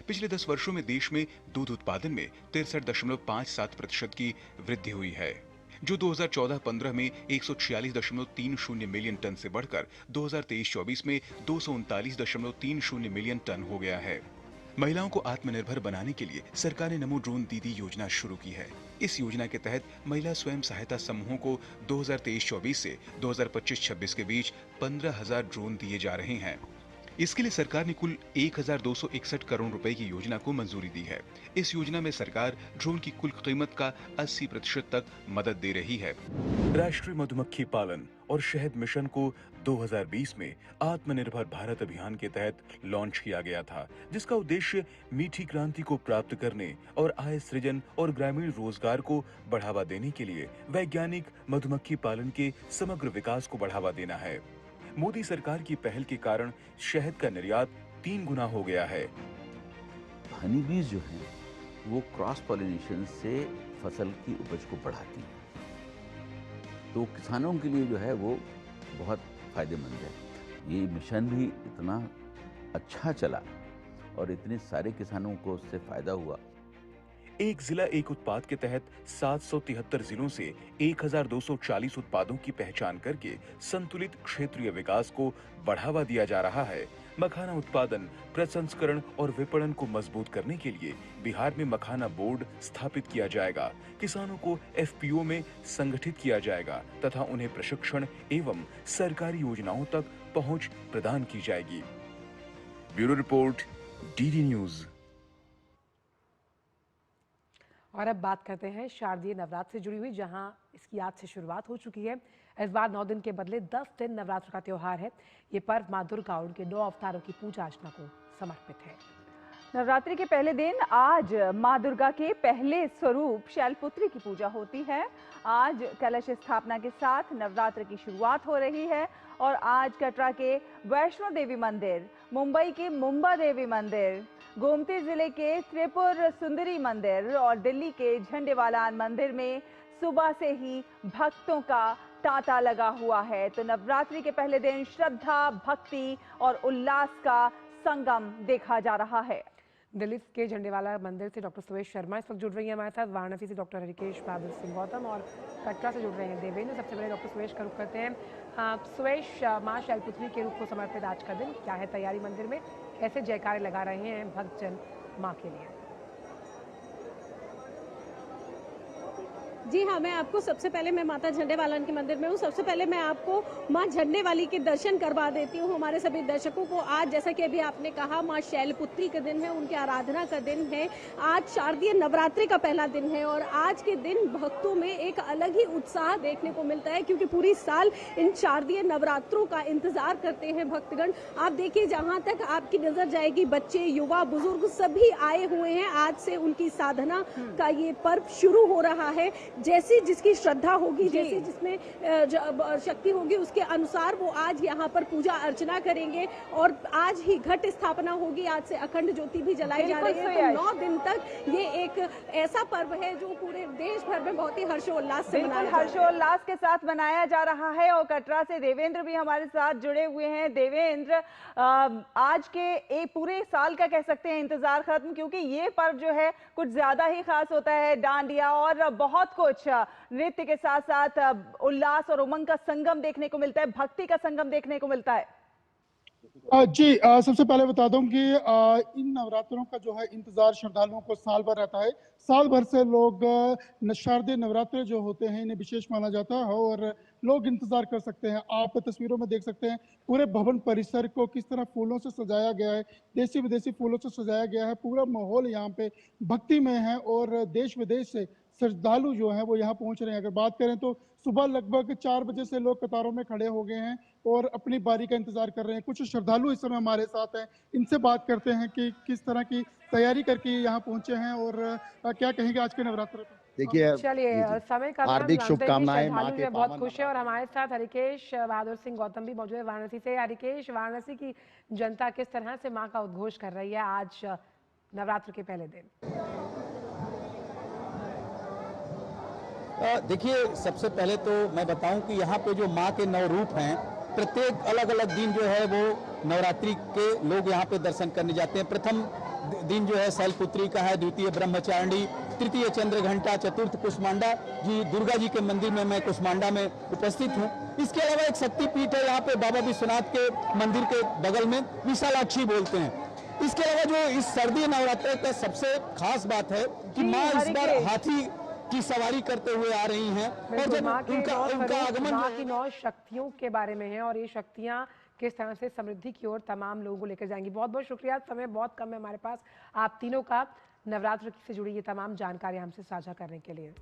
पिछले 10 वर्षों में देश में दूध उत्पादन में 63.57% की वृद्धि हुई है, जो 2014-15 में 146.30 मिलियन टन से बढ़कर 2023-24 में 239.30 मिलियन टन हो गया है। महिलाओं को आत्मनिर्भर बनाने के लिए सरकार ने नमो ड्रोन दीदी योजना शुरू की है। इस योजना के तहत महिला स्वयं सहायता समूहों को 2023-24 से 2025-26 के बीच 15,000 ड्रोन दिए जा रहे हैं। इसके लिए सरकार ने कुल 1,261 करोड़ रुपए की योजना को मंजूरी दी है। इस योजना में सरकार ड्रोन की कुल कीमत का 80% तक मदद दे रही है। राष्ट्रीय मधुमक्खी पालन और शहद मिशन को 2020 में आत्मनिर्भर भारत अभियान के तहत लॉन्च किया गया था, जिसका उद्देश्य मीठी क्रांति को प्राप्त करने और आय सृजन और ग्रामीण रोजगार को बढ़ावा देने के लिए वैज्ञानिक मधुमक्खी पालन के समग्र विकास को बढ़ावा देना है। मोदी सरकार की पहल के कारण शहद का निर्यात 3 गुना हो गया है।
हनी बीज जो हैं वो क्रॉस पॉलिनेशन से फसल की उपज को बढ़ाती हैं, तो किसानों के लिए जो है वो बहुत फायदेमंद है। ये मिशन भी इतना अच्छा चला और इतने सारे किसानों को उससे फायदा हुआ।
एक जिला एक उत्पाद के तहत 773 जिलों से 1,240 उत्पादों की पहचान करके संतुलित क्षेत्रीय विकास को बढ़ावा दिया जा रहा है। मखाना उत्पादन, प्रसंस्करण और विपणन को मजबूत करने के लिए बिहार में मखाना बोर्ड स्थापित किया जाएगा। किसानों को एफपीओ में संगठित किया जाएगा तथा उन्हें प्रशिक्षण एवं सरकारी योजनाओं तक पहुंच प्रदान की जाएगी। Bureau report, DD news.
और अब बात करते हैं शारदीय नवरात्र से जुड़ी हुई, जहां इसकी आज से शुरुआत हो चुकी है। इस बार 9 दिन के बदले 10 दिन नवरात्र का त्योहार है। ये पर्व मां दुर्गा और उनके 9 अवतारों की पूजा अर्चना को समर्पित है।
नवरात्रि के पहले दिन आज मां दुर्गा के पहले स्वरूप शैलपुत्री की पूजा होती है। आज कलश स्थापना के साथ नवरात्र की शुरुआत हो रही है और आज कटरा के वैष्णो देवी मंदिर, मुंबई के मुंबा देवी मंदिर, गोमती जिले के त्रिपुर सुंदरी मंदिर और दिल्ली के झंडेवालान मंदिर में सुबह से ही भक्तों का तांता लगा हुआ है। तो नवरात्रि के पहले दिन श्रद्धा, भक्ति और उल्लास का संगम देखा जा रहा है।
दिल्ली के झंडेवाला मंदिर से डॉक्टर सुवेश शर्मा इस वक्त जुड़ रही हैं हमारे साथ। वाराणसी से डॉक्टर हरिकेश बहादुर सिंह गौतम और कटरा से जुड़ रहे हैं देवेंद्र। सबसे पहले डॉक्टर सुवेश का रुख करते हैं। सुवेश, मां शैलपुत्री के रूप को समर्पित आज का दिन, क्या है तैयारी मंदिर में, कैसे जयकारे लगा रहे हैं भक्तजन मां के लिए?
जी हाँ, मैं आपको सबसे पहले, मैं माता झंडेवालन के मंदिर में हूँ। सबसे पहले मैं आपको माँ झंडेवाली के दर्शन करवा देती हूँ हमारे सभी दर्शकों को। आज जैसा कि अभी आपने कहा, माँ शैलपुत्री का दिन है, उनकी आराधना का दिन है। आज शारदीय नवरात्रि का पहला दिन है और आज के दिन भक्तों में एक अलग ही उत्साह देखने को मिलता है, क्योंकि पूरी साल इन शारदीय नवरात्रों का इंतजार करते हैं भक्तगण। आप देखिए, जहाँ तक आपकी नजर जाएगी, बच्चे, युवा, बुजुर्ग सभी आए हुए हैं। आज से उनकी साधना का ये पर्व शुरू हो रहा है। जैसी जिसकी श्रद्धा होगी, जैसी जिसमें शक्ति होगी, उसके अनुसार वो आज यहाँ पर पूजा अर्चना करेंगे और आज ही घट स्थापना होगी। आज से अखंड ज्योति भी जलाई जा रही है। तो 9 दिन तक ये एक ऐसा पर्व है जो पूरे देश भर में बहुत ही हर्षोल्लास से मनाया,
हर्षोल्लास के साथ मनाया जा रहा है। और कटरा से देवेंद्र भी हमारे साथ जुड़े हुए हैं। देवेंद्र, आज के एक पूरे साल का कह सकते हैं इंतजार खत्म, क्योंकि ये पर्व जो है कुछ ज्यादा ही खास होता है। डांडिया और बहुत कुछ नृत्य के साथ साथ उल्लास और उमंग का संगम देखने को मिलता है, भक्ति का संगम देखने को मिलता है।
जी, सबसे पहले बता दूं कि इन नवरात्रों का जो है इंतजार श्रद्धालुओं को साल भर रहता है। साल भर से लोग शारदीय नवरात्र जो होते हैं इन्हें विशेष माना जाता है और लोग इंतजार कर सकते हैं। आप तस्वीरों में देख सकते हैं पूरे भवन परिसर को किस तरह फूलों से सजाया गया है, देसी विदेशी फूलों से सजाया गया है। पूरा माहौल यहाँ पे भक्ति में है और देश विदेश से श्रद्धालु जो हैं वो यहाँ पहुँच रहे हैं। अगर बात करें तो सुबह लगभग 4 बजे से लोग कतारों में खड़े हो गए हैं और अपनी बारी का इंतजार कर रहे हैं। कुछ श्रद्धालु इस समय हमारे साथ हैं, इनसे बात करते हैं कि किस तरह की तैयारी करके यहाँ पहुँचे हैं और क्या कहेंगे आज के नवरात्र पर।
देखिए,
चलिए, समय का
हार्दिक शुभकामनाएं मां के
बहुत खुश है। और हमारे साथ हरिकेश बहादुर सिंह गौतम भी मौजूद है वाराणसी से। हरिकेश, वाराणसी की जनता किस तरह से मां का उद्घोष कर रही है आज नवरात्र के पहले दिन।
देखिए, सबसे पहले तो मैं बताऊं कि यहाँ पे जो माँ के 9 रूप हैं, प्रत्येक अलग अलग दिन जो है वो नवरात्रि के लोग यहाँ पे दर्शन करने जाते हैं। प्रथम दिन जो है शैलपुत्री का है, द्वितीय ब्रह्मचारिणी, तृतीय चंद्रघंटा, चतुर्थ कुष्मांडा जी, दुर्गा जी के मंदिर में मैं कुष्मांडा में उपस्थित हूँ। इसके अलावा एक शक्तिपीठ है यहाँ पे बाबा विश्वनाथ के मंदिर के बगल में, विशालाक्षी बोलते हैं। इसके अलावा जो इस सर्दी नवरात्र का सबसे खास बात है कि माँ इस बार हाथी की सवारी करते हुए आ रही हैं और जब उनका आगमन
माँ की 9 शक्तियों के बारे में है और ये शक्तियाँ किस तरह से समृद्धि की ओर तमाम लोगों को लेकर जाएंगी। बहुत बहुत शुक्रिया, समय बहुत कम है हमारे पास, आप तीनों का नवरात्र से जुड़ी ये तमाम जानकारी हमसे साझा करने के लिए।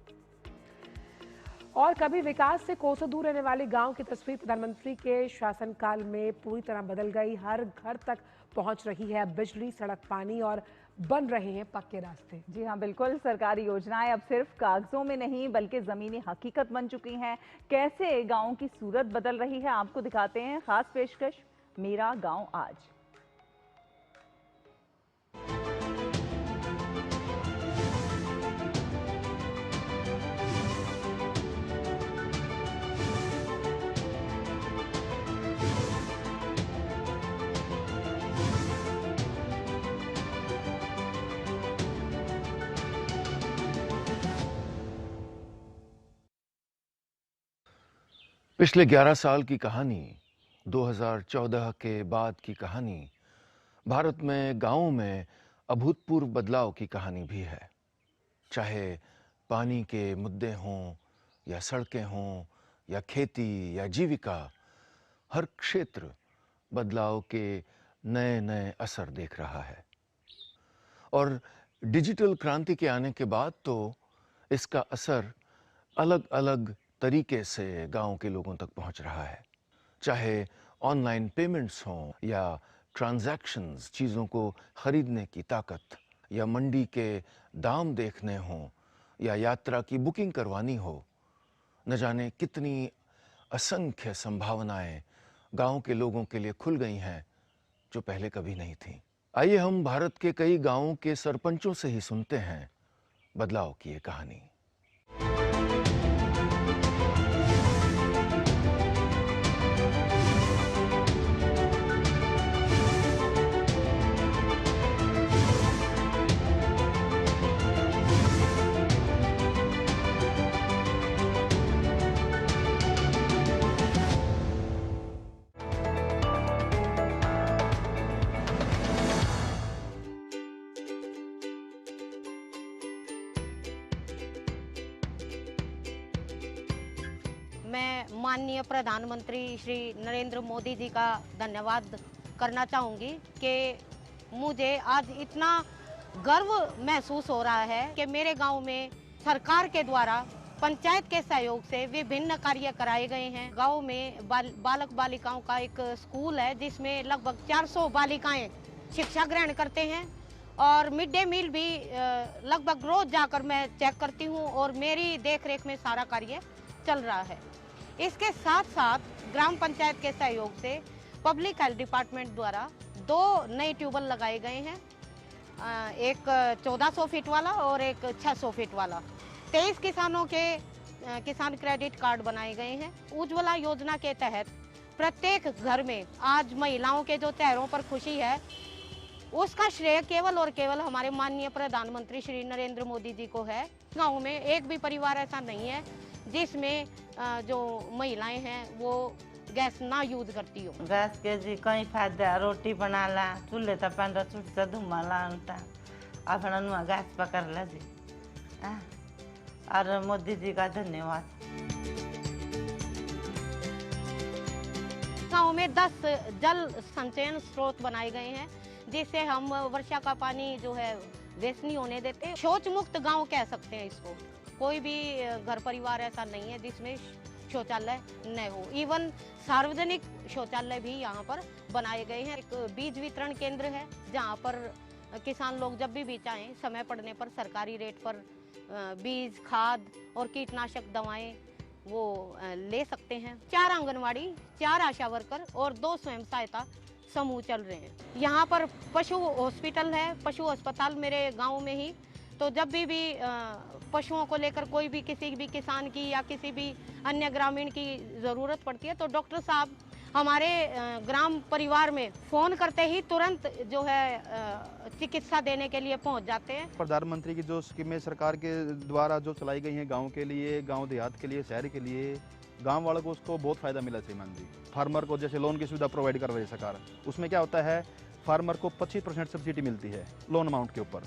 और कभी विकास से कोसों दूर रहने वाले गांव की तस्वीर प्रधानमंत्री के शासनकाल में पूरी तरह बदल गई। हर घर तक पहुंच रही है बिजली, सड़क, पानी और बन रहे हैं पक्के रास्ते।
जी हाँ, बिल्कुल। सरकारी योजनाएं अब सिर्फ कागजों में नहीं बल्कि जमीनी हकीकत बन चुकी हैं। कैसे गांव की सूरत बदल रही है आपको दिखाते हैं खास पेशकश, मेरा गांव आज।
पिछले 11 साल की कहानी, 2014 के बाद की कहानी, भारत में गांवों में अभूतपूर्व बदलाव की कहानी भी है। चाहे पानी के मुद्दे हों या सड़कें हों या खेती या जीविका, हर क्षेत्र बदलाव के नए नए असर देख रहा है। और डिजिटल क्रांति के आने के बाद तो इसका असर अलग अलग तरीके से गांव के लोगों तक पहुंच रहा है। चाहे ऑनलाइन पेमेंट्स हों या ट्रांजैक्शंस, चीज़ों को खरीदने की ताकत, या मंडी के दाम देखने हों या यात्रा की बुकिंग करवानी हो, न जाने कितनी असंख्य संभावनाएं गांव के लोगों के लिए खुल गई हैं जो पहले कभी नहीं थीं। आइए हम भारत के कई गांवों के सरपंचों से ही सुनते हैं बदलाव की ये कहानी।
मैं माननीय प्रधानमंत्री श्री नरेंद्र मोदी जी का धन्यवाद करना चाहूँगी कि मुझे आज इतना गर्व महसूस हो रहा है कि मेरे गांव में सरकार के द्वारा पंचायत के सहयोग से विभिन्न कार्य कराए गए हैं। गांव में बालक बालिकाओं का एक स्कूल है जिसमें लगभग 400 बालिकाएं शिक्षा ग्रहण करते हैं और मिड डे मील भी लगभग रोज जाकर मैं चेक करती हूं और मेरी देखरेख में सारा कार्य चल रहा है। इसके साथ साथ ग्राम पंचायत के सहयोग से पब्लिक हेल्थ डिपार्टमेंट द्वारा 2 नए ट्यूबवेल लगाए गए हैं, एक 1400 फीट वाला और एक 600 फीट वाला। 23 किसानों के किसान क्रेडिट कार्ड बनाए गए हैं। उज्ज्वला योजना के तहत प्रत्येक घर में आज महिलाओं के जो चेहरों पर खुशी है, उसका श्रेय केवल और केवल हमारे माननीय प्रधानमंत्री श्री नरेंद्र मोदी जी को है। गाँव में एक भी परिवार ऐसा नहीं है जिसमें जो महिलाएं हैं वो गैस ना यूज करती हो।
गैस के जी कई फायदा, रोटी बनाला, चूल्हे तो 15 फुट से धुमाला अपना नुआ गैस पकड़ला जी। और मोदी जी का धन्यवाद।
गाँव में 10 जल संचयन स्रोत बनाए गए हैं जिससे हम वर्षा का पानी जो है वेस्ट नहीं होने देते। शौच मुक्त गाँव कह सकते हैं इसको। कोई भी घर परिवार ऐसा नहीं है जिसमें शौचालय न हो। इवन सार्वजनिक शौचालय भी यहाँ पर बनाए गए हैं। एक बीज वितरण केंद्र है जहाँ पर किसान लोग जब भी चाहें समय पड़ने पर सरकारी रेट पर बीज, खाद और कीटनाशक दवाएं वो ले सकते हैं। 4 आंगनवाड़ी, 4 आशा वर्कर और 2 स्वयं सहायता समूह चल रहे हैं। यहाँ पर पशु हॉस्पिटल है, पशु अस्पताल मेरे गांव में ही। तो जब भी पशुओं को लेकर कोई भी किसी भी किसान की या किसी भी अन्य ग्रामीण की ज़रूरत पड़ती है तो डॉक्टर साहब हमारे ग्राम परिवार में फ़ोन करते ही तुरंत जो है चिकित्सा देने के लिए पहुंच जाते हैं।
प्रधानमंत्री की जो स्कीमें सरकार के द्वारा जो चलाई गई हैं गांव के लिए, गांव देहात के लिए, शहर के लिए, गांव वालों को उसको बहुत फ़ायदा मिला श्रीमान जी। फार्मर को जैसे लोन की सुविधा प्रोवाइड कर रही है सरकार, उसमें क्या होता है फार्मर को 25% सब्सिडी मिलती है लोन अमाउंट के ऊपर,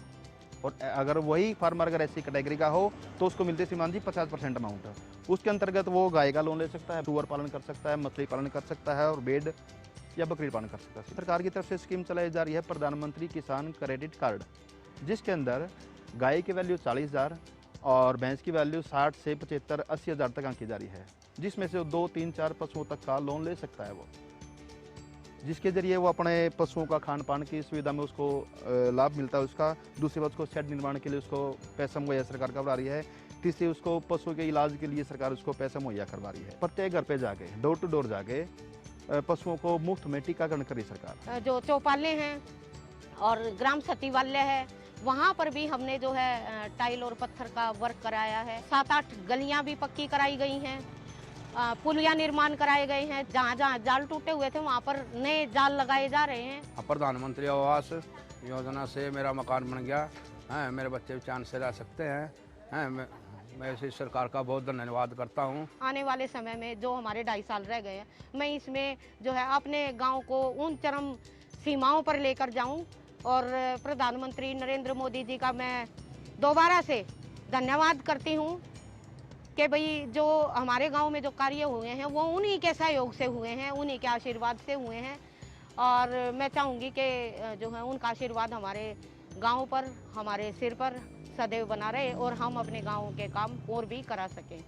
और अगर वही फार्मर अगर ऐसी कैटेगरी का हो तो उसको मिलती है श्रीमान जी 50% अमाउंट। उसके अंतर्गत वो गाय का लोन ले सकता है, सुअर पालन कर सकता है, मछली पालन कर सकता है और भेड़ या बकरी पालन कर सकता है। सरकार की तरफ से स्कीम चलाई जा रही है प्रधानमंत्री किसान क्रेडिट कार्ड, जिसके अंदर गाय की वैल्यू 40,000 और भैंस की वैल्यू 60 से 75, 80,000 तक आंकी जा रही है, जिसमें से 2, 3, 4 पशुओं तक का लोन ले सकता है वो, जिसके जरिए वो अपने पशुओं का खान पान की सुविधा में उसको लाभ मिलता है उसका। दूसरी बात, उसको शेड निर्माण के लिए उसको पैसा मुहैया सरकार करवा रही है। तीसरी, उसको पशु के इलाज के लिए सरकार उसको पैसा मुहैया करवा रही है। प्रत्येक घर पे जाके, डोर टू डोर जाके पशुओं को मुफ्त में टीकाकरण करी सरकार।
जो चौपाले हैं और ग्राम सचिवालय है, वहाँ पर भी हमने जो है टाइल और पत्थर का वर्क कराया है। 7-8 गलियाँ भी पक्की कराई गई हैं, पुलिया निर्माण कराए गए हैं। जहाँ जहाँ जाल टूटे हुए थे वहाँ पर नए जाल लगाए जा रहे हैं।
प्रधानमंत्री आवास योजना से मेरा मकान बन गया है, मेरे बच्चे भी चैन से रह सकते हैं। मैं इसी सरकार का बहुत धन्यवाद करता हूँ।
आने वाले समय में जो हमारे 2.5 साल रह गए हैं, मैं इसमें जो है अपने गांव को उन चरम सीमाओं पर लेकर जाऊं और प्रधानमंत्री नरेंद्र मोदी जी का मैं दोबारा से धन्यवाद करती हूं कि भाई जो हमारे गांव में जो कार्य हुए हैं वो उन्हीं के सहयोग से हुए हैं, उन्हीं के आशीर्वाद से हुए हैं। और मैं चाहूँगी कि जो है उनका आशीर्वाद हमारे गांव पर, हमारे सिर पर सदैव बना रहे और हम अपने गांव के काम और भी करा सकें।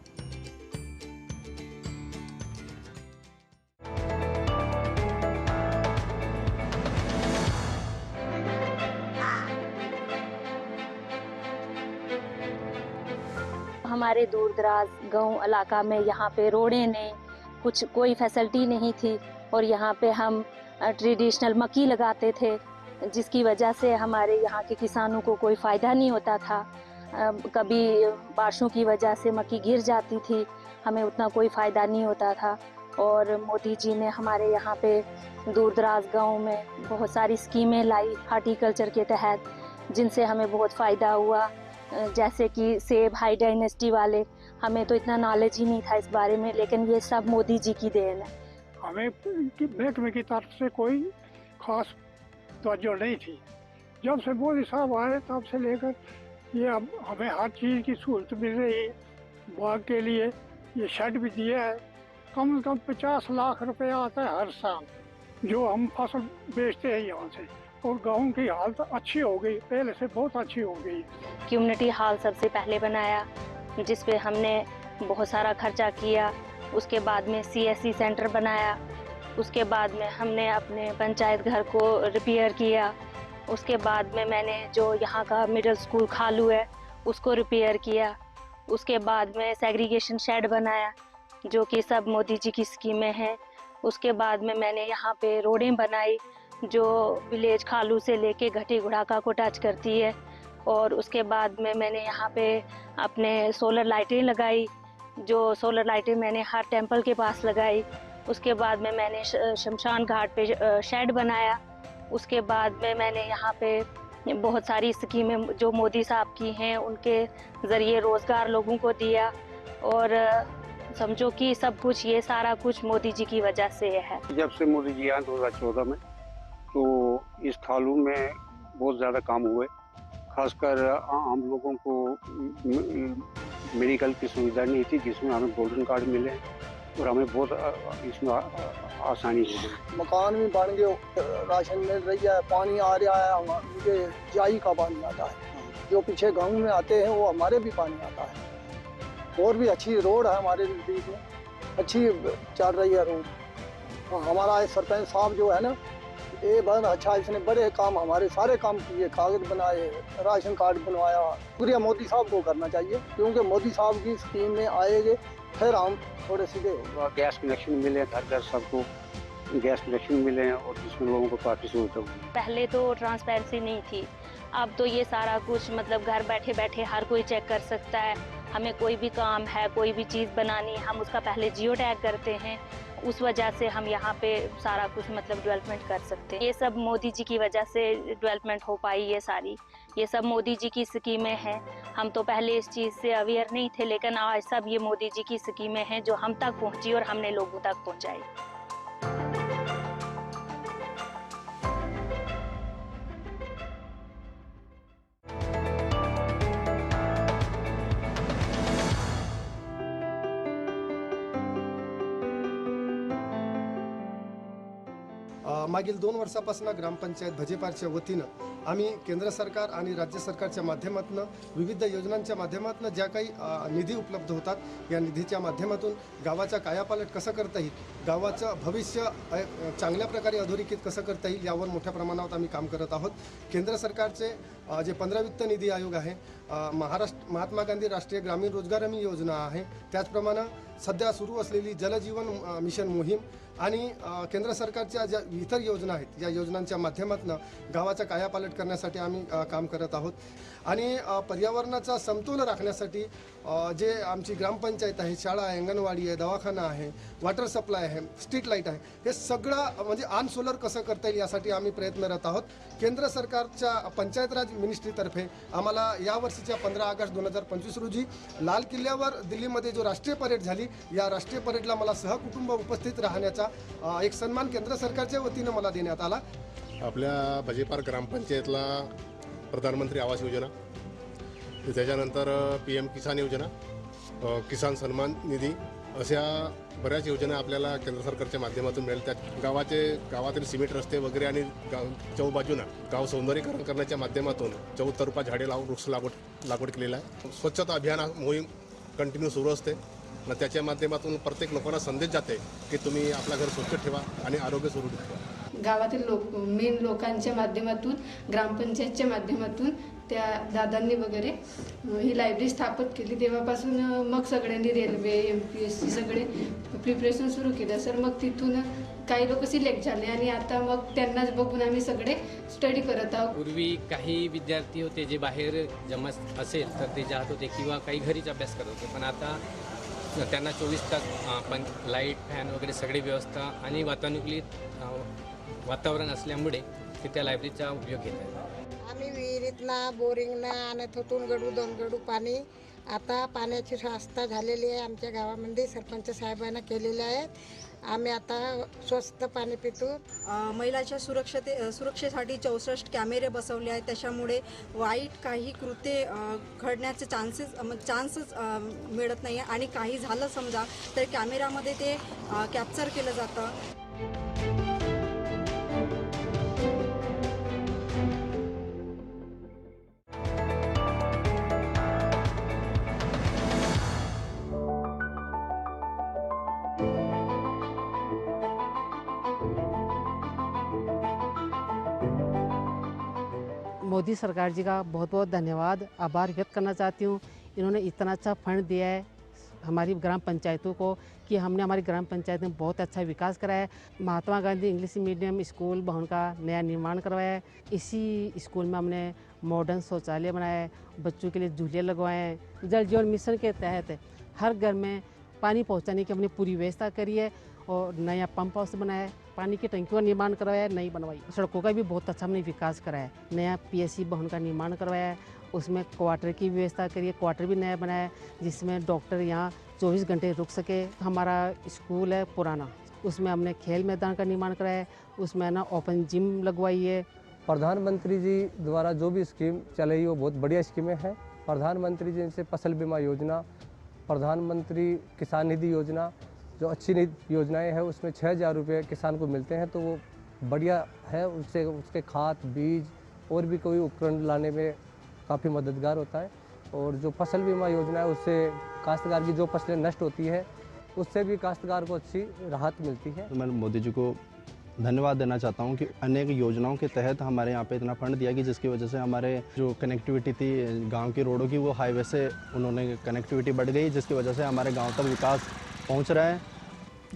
हमारे दूर दराज गांव इलाका में यहाँ पे रोडें नहीं, कुछ कोई फैसिलिटी नहीं थी और यहाँ पे हम ट्रेडिशनल मक्की लगाते थे, जिसकी वजह से हमारे यहाँ के किसानों को कोई फ़ायदा नहीं होता था। कभी बारिशों की वजह से मक्की गिर जाती थी, हमें उतना कोई फ़ायदा नहीं होता था। और मोदी जी ने हमारे यहाँ पे दूर दराज गाँव में बहुत सारी स्कीमें लाई हार्टिकल्चर के तहत, जिनसे हमें बहुत फ़ायदा हुआ। जैसे कि सेब हाई डायनेस्टी वाले, हमें तो इतना नॉलेज ही नहीं था इस बारे में, लेकिन ये सब मोदी जी की देन है।
हमें महकमे की तरफ से कोई खास तवज्जो नहीं थी। जब से मोदी साहब आए तब से लेकर ये अब हमें हर चीज़ की सहूलत मिल रही है। बाग के लिए ये शेड भी दिया है, कम से कम 50 लाख रुपए आता है हर साल, जो हम फसल बेचते हैं यहाँ से। और गाँव की हालत अच्छी हो गई, पहले से बहुत अच्छी हो गई।
कम्युनिटी हॉल सबसे पहले बनाया, जिस पे हमने बहुत सारा खर्चा किया। उसके बाद में CSC सेंटर बनाया। उसके बाद में हमने अपने पंचायत घर को रिपेयर किया। उसके बाद में मैंने जो यहाँ का मिडिल स्कूल खालू है उसको रिपेयर किया। उसके बाद में सेग्रीगेशन शेड बनाया, जो कि सब मोदी जी की स्कीमें हैं। उसके बाद में मैंने यहाँ पे रोडें बनाई जो विलेज खालू से लेके घटी गुड़ाका को टच करती है। और उसके बाद में मैंने यहाँ पे अपने सोलर लाइटें लगाई, जो सोलर लाइटें मैंने हर टेंपल के पास लगाई। उसके बाद में मैंने शमशान घाट पे शेड बनाया। उसके बाद में मैंने यहाँ पे बहुत सारी स्कीमें जो मोदी साहब की हैं उनके ज़रिए रोज़गार लोगों को दिया। और समझो कि सब कुछ ये सारा कुछ मोदी जी की वजह से है।
जब से मोदी जी आए 2014 में, तो इस खालू में बहुत ज़्यादा काम हुए। खासकर हम लोगों को मेडिकल की सुविधा नहीं थी, जिसमें हमें गोल्डन कार्ड मिले और हमें बहुत इसमें आसानी हुई।
मकान भी बन गए, राशन मिल रही है, पानी आ रहा है, उनके जाई का पानी आता है। जो पीछे गांव में आते हैं वो हमारे भी पानी आता है। और भी अच्छी रोड है हमारे नजदीक में, अच्छी चल रही है रोड। हमारा सरपंच साहब जो है ना, ये बहुत अच्छा, इसने बड़े काम, हमारे सारे काम किए, कागज बनाए, राशन कार्ड बनवाया। शुक्रिया मोदी साहब को करना चाहिए, क्योंकि मोदी साहब की स्कीम में आएंगे फिर हम थोड़े सीधे होंगे।
गैस कनेक्शन मिले घर घर सबको, गैस कनेक्शन मिले हैं और जिसमें लोगों को काफ़ी सुविधा हुई।
पहले तो ट्रांसपेरेंसी नहीं थी, अब तो ये सारा कुछ मतलब घर बैठे बैठे हर कोई चेक कर सकता है। हमें कोई भी काम है, कोई भी चीज़ बनानी है, हम उसका पहले जियो टैग करते हैं, उस वजह से हम यहाँ पे सारा कुछ मतलब डेवलपमेंट कर सकते हैं। ये सब मोदी जी की वजह से डेवलपमेंट हो पाई, ये सब मोदी जी की स्कीमें हैं। हम तो पहले इस चीज़ से अवेयर नहीं थे, लेकिन आज सब ये मोदी जी की स्कीमें हैं जो हम तक पहुँची और हमने लोगों तक पहुँचाई।
मागील 2 वर्षापासून ग्रामपंचायत भजेपारच्या वतीनं आम्ही केंद्र सरकार आणि राज्य सरकारच्या माध्यमातून विविध योजनांच्या माध्यमातून ज्या काही निधी उपलब्ध होतात या निधीच्या माध्यमातून गावाचा कायापालट कसं करता येईल, गावाचं भविष्य चांगल्या प्रकारे अधोरेखित कसं करता येईल यावर मोठ्या प्रमाणावर आम्ही काम करत आहोत। केंद्र सरकारचे जे 15 वित्त निधी आयोग आहे, महात्मा गांधी राष्ट्रीय ग्रामीण रोजगार हमी योजना आहे, त्याचप्रमाणे सध्या सुरू असलेली जलजीवन मिशन मोहीम आणि केंद्र सरकारच्या ज्या इतर योजना आहेत या योजनांच्या माध्यमातून गावाचा कायापालट करण्यासाठी आम्ही काम करत आहोत। आणि पर्यावरणाचा समतोल राखण्यासाठी जे आमची ग्रामपंचायत आहे, शाळा आहे, अंगणवाडी आहे, दवाखाना आहे, वॉटर सप्लाय आहे, स्ट्रीट लाईट आहे, हे सगळं म्हणजे ऑन सोलर कसं करता येईल यासाठी आम्ही प्रयत्नरत आहोत। केंद्र सरकारच्या पंचायत राज मिनिस्ट्रीतर्फे आम्हाला यावर्षीच्या 15 ऑगस्ट 2025 रोजी लाल किल्ल्यावर दिल्लीमध्ये जो राष्ट्रीय परेड झाली, या राष्ट्रीय परेडला मला सहकुटुंब उपस्थित राहण्याचा एक सन्मान केंद्र सरकारच्या वतीनं मला देण्यात आला।
आपल्या भजेपार ग्रामपंचायतला प्रधानमंत्री आवास योजना, त्याच्यानंतर PM किसान योजना, किसान सन्मान निधी अशा बऱ्याच योजना आपल्याला केंद्र सरकारच्या माध्यमातून मिळेल। त्यात गावातील सिमेंट रस्ते वगैरे आणि चौबाजूनं गाव सौंदर्यीकरण करण्याच्या माध्यमातून 14 रुपये झाडे लावून वृक्ष लागवड केलेला आहे। स्वच्छता अभियान मोहीम कंटिन्यू सुरू असते आणि त्याच्या माध्यमातून प्रत्येक लोकांना संदेश जाते की तुम्ही आपलं घर स्वच्छ ठेवा आणि आरोग्य सुरू ठेवा।
गावातील मेन लोकांच्या माध्यमातून, ग्रामपंचायतच्या माध्यमातून त्या दादांनी वगैरे ही लायब्ररी स्थापित केली। तेव्हापासून मग सगळ्यांनी रेल्वे MPSC सगळे प्रिपरेशन सुरू केलं सर। मग तिथून काही लोक सिलेक्ट झाले आणि आता मग त्यांनाच बघून आम्ही सगळे स्टडी करत आहोत।
पूर्वी काही विद्यार्थी होते जे बाहेर जमत असेल तर ते जात होते किंवा काही घरीच अभ्यास करत होते, पण आता त्यांना 24 तास लाईट, फॅन वगैरे सगळी व्यवस्था आणि वातानुकूलित वातावरण असल्यामुळे ते त्या लायब्ररीचा उपयोग घेत आहेत।
आम्ही विहिरीतनं बोरिंगनं आणत होतो 2 गडू पाणी। आता पाण्याची व्यवस्था झालेली आहे आमच्या गावामध्ये, सरपंच साहेबांना केलेले आहेत। आम्ही आता स्वस्त पाणी पितो।
महिलाच्या सुरक्षेसाठी 64 कॅमेरे बसवले आहेत, त्याच्यामुळे वाईट काही कृत्ये घडण्याचे चान्सेस मिळत नाही आणि काही झालं समजा तर कॅमेरामध्ये ते कॅप्चर केलं जातं।
मोदी सरकार जी का बहुत बहुत धन्यवाद, आभार व्यक्त करना चाहती हूँ। इन्होंने इतना अच्छा फंड दिया है हमारी ग्राम पंचायतों को कि हमने हमारी ग्राम पंचायत में बहुत अच्छा विकास कराया है। Mahatma Gandhi English medium school भवन का नया निर्माण करवाया है। इसी स्कूल में हमने मॉडर्न शौचालय बनाया है, बच्चों के लिए झूले लगवाए हैं। जल जीवन मिशन के तहत हर घर में पानी पहुँचाने की हमने पूरी व्यवस्था करी है और नया पंप हाउस बनाया है, पानी की टंकियों का निर्माण करवाया है, नई बनवाई। सड़कों का भी बहुत अच्छा हमने विकास कराया है। नया PSC भवन का निर्माण करवाया है, उसमें क्वार्टर की व्यवस्था करिए, क्वार्टर भी नया बनाया है जिसमें डॉक्टर यहाँ 24 घंटे रुक सके। हमारा स्कूल है पुराना, उसमें हमने खेल मैदान का निर्माण कराया है, उसमें ना ओपन जिम लगवाई है।
प्रधानमंत्री जी द्वारा जो भी स्कीम चलाई वो बहुत बढ़िया स्कीमें हैं। प्रधानमंत्री जी से फसल बीमा योजना, प्रधानमंत्री किसान निधि योजना जो अच्छी योजनाएं हैं, उसमें 6000 रुपये किसान को मिलते हैं, तो वो बढ़िया है। उससे उसके खाद, बीज और भी कोई उपकरण लाने में काफ़ी मददगार होता है। और जो फसल बीमा योजना है उससे काश्तकार की जो फसलें नष्ट होती है उससे भी काश्तकार को अच्छी राहत मिलती है।
मैं मोदी जी को धन्यवाद देना चाहता हूं कि अनेक योजनाओं के तहत हमारे यहाँ पे इतना फंड दिया कि जिसकी वजह से हमारे जो कनेक्टिविटी थी गांव की रोडों की, वो हाईवे से उन्होंने कनेक्टिविटी बढ़ गई, जिसकी वजह से हमारे गांव तक विकास पहुंच रहा है।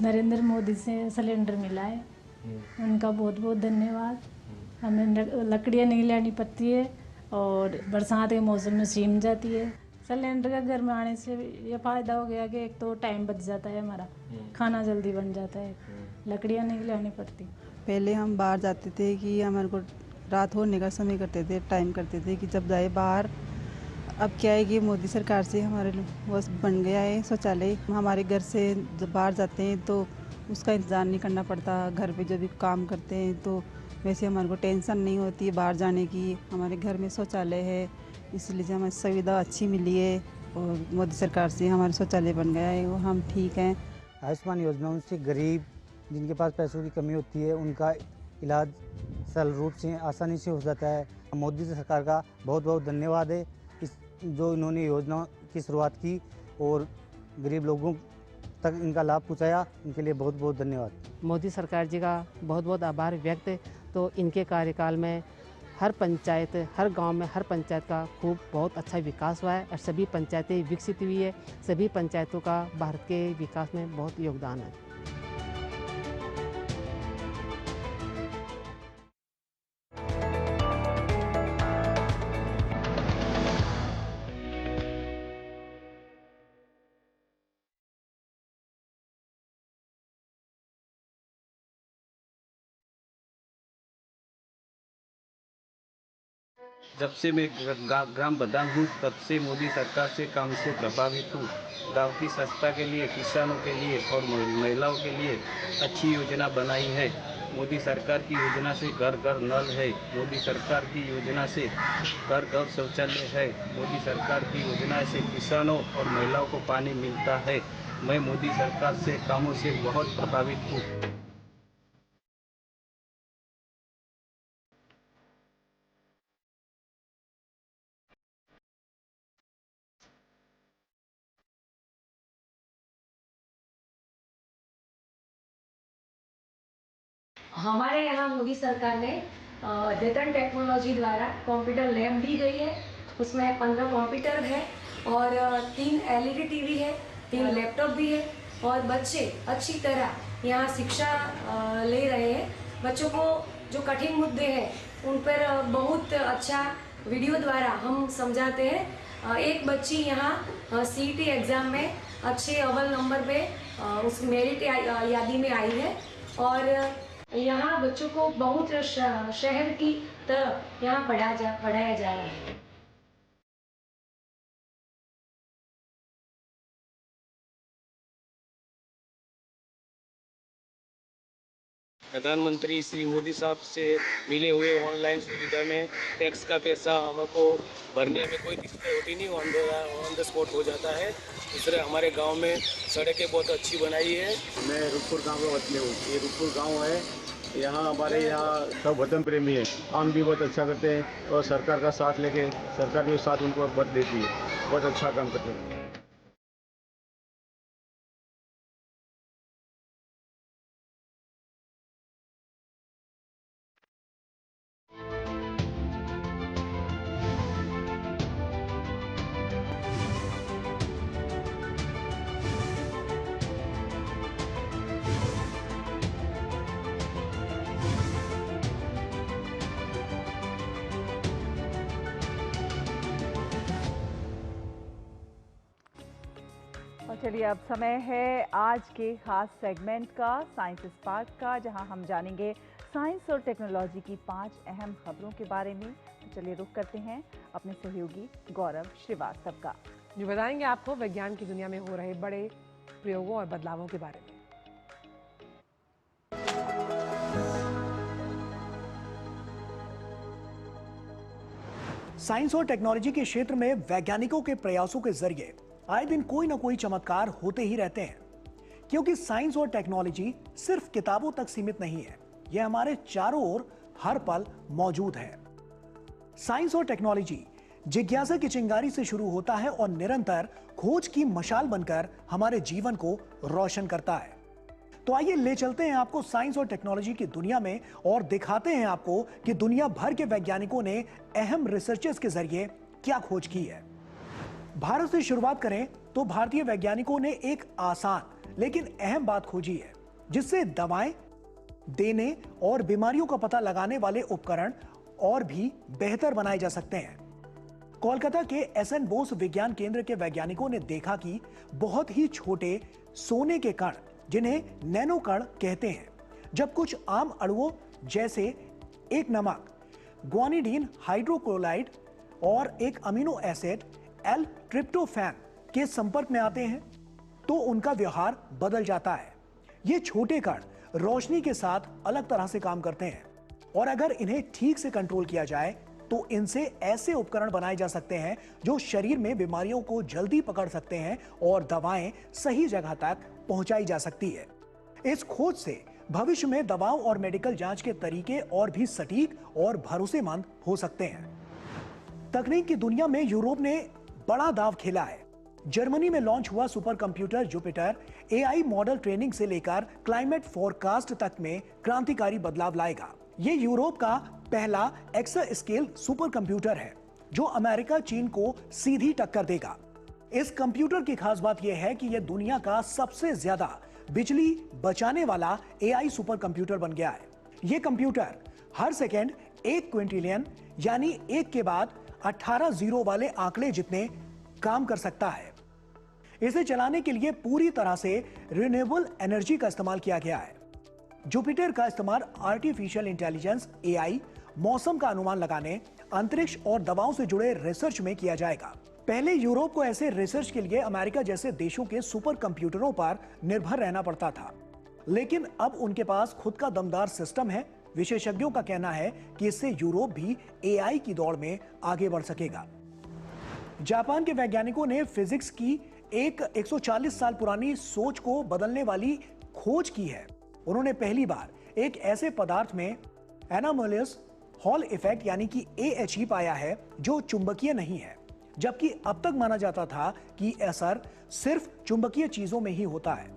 नरेंद्र मोदी से सिलेंडर मिला है,
उनका बहुत बहुत धन्यवाद। हमें लकड़ियाँ नहीं लानी पड़ती है और बरसात के मौसम में सीम जाती है। सिलेंडर का घर में आने से ये फ़ायदा हो गया कि एक तो टाइम बच जाता है, हमारा खाना जल्दी बन जाता है, लकड़ियाँ नहीं लानी पड़ती।
पहले हम बाहर जाते थे कि हमारे को रात होने का समय करते थे, टाइम करते थे कि जब जाए बाहर। अब क्या है कि मोदी सरकार से हमारे वो बन गया है शौचालय। हमारे घर से जब बाहर जाते हैं तो उसका इंतज़ार नहीं करना पड़ता। घर पे जब भी काम करते हैं तो वैसे हमारे को टेंशन नहीं होती बाहर जाने की। हमारे घर में शौचालय है, इसलिए हमें सुविधा अच्छी मिली है और मोदी सरकार से हमारा शौचालय बन गया है, वो हम ठीक हैं।
आयुष्मान योजना उनसे गरीब जिनके पास पैसों की कमी होती है उनका इलाज सरल रूप से आसानी से हो जाता है। मोदी सरकार का बहुत बहुत धन्यवाद है जो इन्होंने योजना की शुरुआत की और गरीब लोगों तक इनका लाभ पहुँचाया, इनके लिए बहुत बहुत धन्यवाद।
मोदी सरकार जी का बहुत बहुत आभार व्यक्त। तो इनके कार्यकाल में हर पंचायत, हर गांव में हर पंचायत का खूब बहुत अच्छा विकास हुआ है और सभी पंचायतें विकसित हुई है। सभी पंचायतों का भारत के विकास में बहुत योगदान है।
जब से मैं ग्राम प्रधान हूँ तब से मोदी सरकार से काम से प्रभावित हूँ। गांव की स्वच्छता के लिए, किसानों के लिए और महिलाओं के लिए अच्छी योजना बनाई है। मोदी सरकार की योजना से घर घर नल है। मोदी सरकार की योजना से घर घर शौचालय है। मोदी सरकार की योजना से किसानों और महिलाओं को पानी मिलता है। मैं मोदी सरकार से कामों से बहुत प्रभावित हूँ।
हमारे यहाँ मोदी सरकार ने अद्यतन टेक्नोलॉजी द्वारा कंप्यूटर लैब दी गई है। उसमें 15 कंप्यूटर है और 3 LED टीवी है, 3 लैपटॉप भी है और बच्चे अच्छी तरह यहाँ शिक्षा ले रहे हैं। बच्चों को जो कठिन मुद्दे हैं उन पर बहुत अच्छा वीडियो द्वारा हम समझाते हैं। एक बच्ची यहाँ CET एग्ज़ाम में अच्छे अव्वल नंबर पे उस मेरिट यादी में आई है और यहाँ बच्चों को बहुत शहर की तरह यहाँ पढ़ाया जा रहा है।
प्रधानमंत्री श्री मोदी साहब से मिले हुए ऑनलाइन सुविधा में टैक्स का पैसा हमको भरने में कोई दिक्कत होती नहीं, ऑन द स्पॉट हो जाता है। दूसरे हमारे गांव में सड़कें बहुत अच्छी बनाई है।
मैं रुखपुर गांव में वतनी हूँ। ये रुखपुर गांव है। यहाँ हमारे यहाँ सब वतन प्रेमी है, काम भी बहुत अच्छा करते हैं और सरकार का साथ लेके सरकार भी साथ उनको मत देती है, बहुत अच्छा काम करते हैं।
चलिए अब समय है आज के खास सेगमेंट का, साइंस स्पार्क का, जहां हम जानेंगे साइंस और टेक्नोलॉजी की 5 अहम खबरों के बारे में। तो चलिए रुख करते हैं अपने सहयोगी गौरव श्रीवास्तव का,
जो बताएंगे आपको विज्ञान की दुनिया में हो रहे बड़े प्रयोगों और बदलावों के बारे में।
साइंस और टेक्नोलॉजी के क्षेत्र में वैज्ञानिकों के प्रयासों के जरिए आए दिन कोई ना कोई चमत्कार होते ही रहते हैं, क्योंकि साइंस और टेक्नोलॉजी सिर्फ किताबों तक सीमित नहीं है, यह हमारे चारों ओर हर पल मौजूद है। साइंस और टेक्नोलॉजी जिज्ञासा की चिंगारी से शुरू होता है और निरंतर खोज की मशाल बनकर हमारे जीवन को रोशन करता है। तो आइए ले चलते हैं आपको साइंस और टेक्नोलॉजी की दुनिया में और दिखाते हैं आपको कि दुनिया भर के वैज्ञानिकों ने अहम रिसर्चेस के जरिए क्या खोज की है। भारत से शुरुआत करें तो भारतीय वैज्ञानिकों ने एक आसान लेकिन अहम बात खोजी है, जिससे दवाएं देने और बीमारियों का पता लगाने वाले उपकरण और भी बेहतर बनाए जा सकते हैं। कोलकाता के एसएन बोस विज्ञान केंद्र के वैज्ञानिकों ने देखा कि बहुत ही छोटे सोने के कण, जिन्हें नैनो कण कहते हैं, जब कुछ आम अणुओं जैसे एक नमक ग्वानिडीन हाइड्रोक्लोराइड और एक अमीनो एसिड एल ट्रिप्टोफैन के संपर्क में आते हैं तो उनका व्यवहार बदल जाता है। ये छोटे कण रोशनी के साथ अलग तरह से काम करते हैं और अगर इन्हें ठीक से कंट्रोल किया जाए तो इनसे ऐसे उपकरण बनाए जा सकते हैं जो शरीर में बीमारियों को जल्दी पकड़ सकते हैं और दवाएं सही जगह तक पहुंचाई जा सकती है। इस खोज से भविष्य में दवाओं और मेडिकल जांच के तरीके और भी सटीक और भरोसेमंद हो सकते हैं। तकनीक की दुनिया में यूरोप ने बड़ा दांव खेला है। जर्मनी में लॉन्च हुआ super computer Jupiter AI model training से लेकर क्लाइमेट फोरकास्ट तक में क्रांतिकारी बदलाव लाएगा। ये यूरोप का पहला एक्सा स्केल सुपर कंप्यूटर है जो अमेरिका चीन को सीधी टक्कर देगा। इस कंप्यूटर की खास बात यह है कि यह दुनिया का सबसे ज्यादा बिजली बचाने वाला एआई सुपर कंप्यूटर बन गया है। यह कंप्यूटर हर सेकेंड 1 क्विंटिलियन यानी 1 के बाद 18 जीरो वाले आंकड़े जितने काम कर सकता है। इसे चलाने के लिए पूरी तरह से रिन्यूएबल एनर्जी का इस्तेमाल किया गया है। जुपिटर का इस्तेमाल आर्टिफिशियल इंटेलिजेंस एआई, मौसम का अनुमान लगाने, अंतरिक्ष और दवाओं से जुड़े रिसर्च में किया जाएगा। पहले यूरोप को ऐसे रिसर्च के लिए अमेरिका जैसे देशों के सुपर कंप्यूटरों पर निर्भर रहना पड़ता था, लेकिन अब उनके पास खुद का दमदार सिस्टम है। विशेषज्ञों का कहना है कि इससे यूरोप भी एआई की दौड़ में आगे बढ़ सकेगा। जापान के वैज्ञानिकों ने फिजिक्स की एक 140 साल पुरानी सोच को बदलने वाली खोज की है। उन्होंने पहली बार एक ऐसे पदार्थ में एनोमलियस हॉल इफेक्ट यानी कि AHE पाया है जो चुंबकीय नहीं है, जबकि अब तक माना जाता था कि असर सिर्फ चुंबकीय चीजों में ही होता है।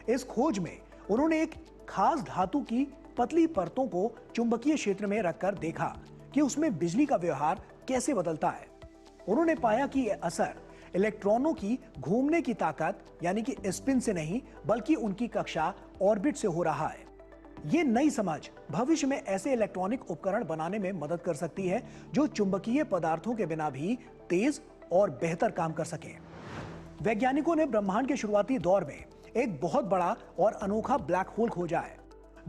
इस खोज में उन्होंने एक खास धातु की पतली परतों को चुंबकीय क्षेत्र में रखकर देखा कि उसमें बिजली का व्यवहार कैसे बदलता है। उन्होंने पाया कि यह असर इलेक्ट्रॉनों की घूमने की ताकत यानी कि स्पिन से नहीं बल्कि उनकी कक्षा ऑर्बिट से हो रहा है। ये नई समझ भविष्य में ऐसे इलेक्ट्रॉनिक उपकरण बनाने में मदद कर सकती है जो चुंबकीय पदार्थों के बिना भी तेज और बेहतर काम कर सकें। वैज्ञानिकों ने ब्रह्मांड के शुरुआती दौर में एक बहुत बड़ा और अनोखा ब्लैक होल खोजा है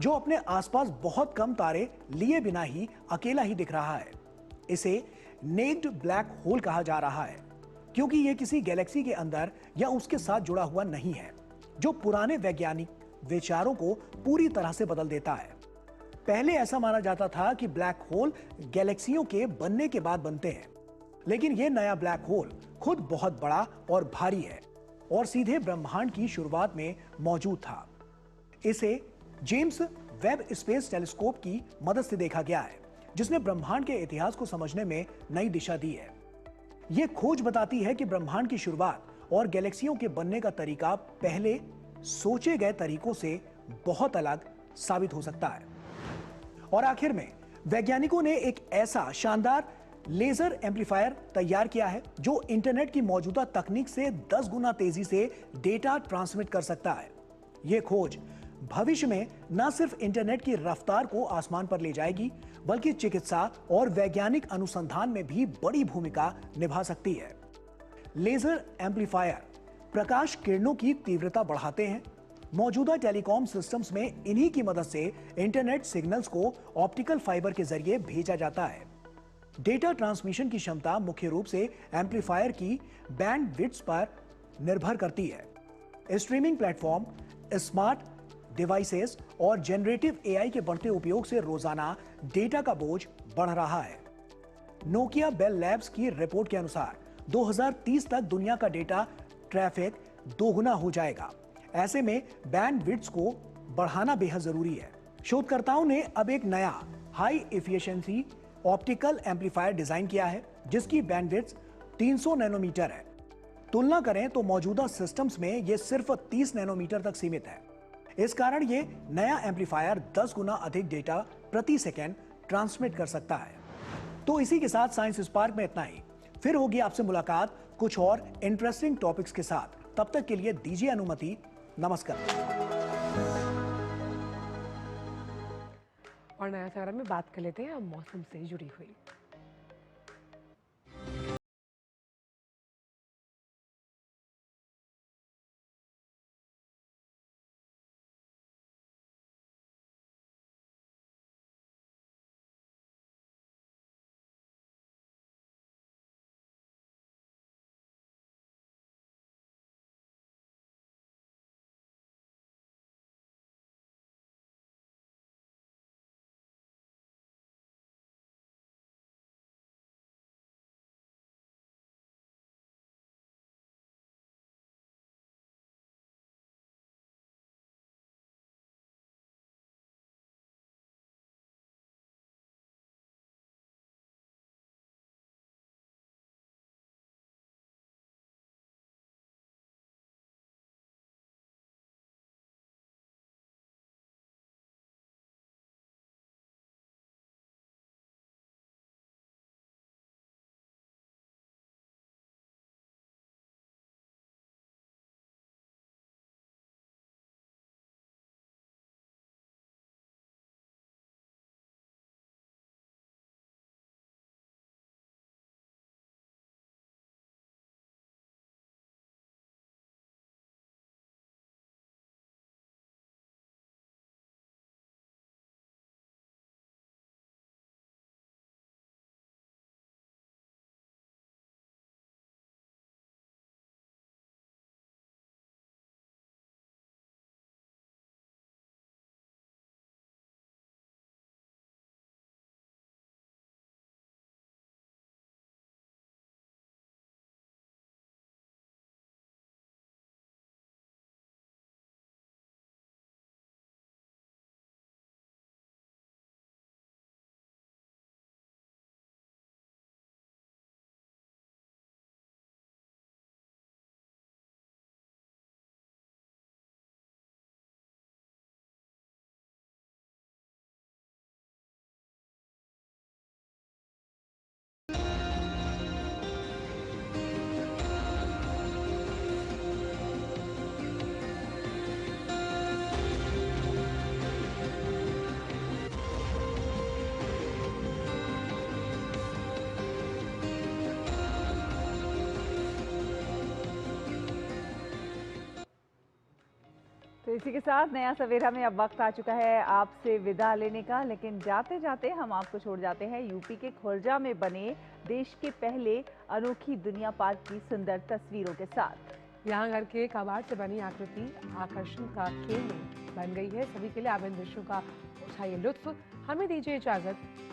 जो अपने आसपास बहुत कम तारे लिए बिना ही अकेला ही दिख रहा है। इसे नेक्ड ब्लैक होल कहा जा रहा है क्योंकि यह किसी गैलेक्सी के अंदर या उसके साथ जुड़ा हुआ नहीं है, जो पुराने वैज्ञानिक विचारों को पूरी तरह से बदल देता है। पहले ऐसा माना जाता था कि ब्लैक होल गैलेक्सियों के बनने के बाद बनते हैं, लेकिन यह नया ब्लैक होल खुद बहुत बड़ा और भारी है और सीधे ब्रह्मांड की शुरुआत में मौजूद था। इसे जेम्स वेब स्पेस टेलीस्कोप की मदद से देखा गया है, जिसने ब्रह्मांड के इतिहास को समझने में नई दिशा दी है। यह खोज बताती है कि ब्रह्मांड की शुरुआत और गैलेक्सियों के बनने का तरीका पहले सोचे गए तरीकों से बहुत अलग साबित हो सकता है। और आखिर में वैज्ञानिकों ने एक ऐसा शानदार लेजर एम्पलीफायर तैयार किया है जो इंटरनेट की मौजूदा तकनीक से 10 गुना तेजी से डेटा ट्रांसमिट कर सकता है। यह खोज भविष्य में न सिर्फ इंटरनेट की रफ्तार को आसमान पर ले जाएगी बल्कि चिकित्सा और वैज्ञानिक अनुसंधान में भी बड़ी भूमिका निभा सकती है। लेजर एम्पलीफायर प्रकाश किरणों की तीव्रता बढ़ाते हैं। मौजूदा टेलीकॉम सिस्टम्स में इन्हीं की मदद से इंटरनेट सिग्नल्स को ऑप्टिकल फाइबर के जरिए भेजा जाता है। डेटा ट्रांसमिशन की क्षमता मुख्य रूप से एम्पलीफायर की बैंड विड्थ पर निर्भर करती है। स्ट्रीमिंग प्लेटफॉर्म, स्मार्ट डिवाइसेस और जनरेटिव एआई के बढ़ते उपयोग से रोजाना डेटा का बोझ बढ़ रहा है। नोकिया बेल लैब्स की रिपोर्ट के अनुसार 2030 तक दुनिया का डेटा ट्रैफिक दोगुना हो जाएगा। ऐसे में बैंड विड्थ को बढ़ाना बेहद जरूरी है। शोधकर्ताओं ने अब एक नया high efficiency optical amplifier design किया है जिसकी बैंडविड्थ 300 नैनोमीटर है। तुलना करें तो मौजूदा सिस्टम्स में यह सिर्फ 30 नैनोमीटर तक सीमित है। इस कारण यह नया एम्पलीफायर 10 गुना अधिक डेटा प्रति सेकंड ट्रांसमिट कर सकता है। तो इसी के साथ साइंस स्पार्क में इतना ही। फिर होगी आपसे मुलाकात कुछ और इंटरेस्टिंग टॉपिक्स के साथ। तब तक के लिए दीजिए अनुमति। नमस्कार।
और नया सवेरा में बात कर लेते हैं अब मौसम से जुड़ी हुई।
तो इसी के साथ नया सवेरा में अब वक्त आ चुका है आपसे विदा लेने का, लेकिन जाते जाते हम आपको छोड़ जाते हैं यूपी के खुर्जा में बने देश के पहले अनोखी दुनिया पार्क की सुंदर तस्वीरों के साथ।
यहाँ घर के कबाड़ से बनी आकृति आकर्षण का केंद्र बन गई है। सभी के लिए आप इन दृश्यों का उठाइए लुत्फ। हमें दीजिए इजाजत।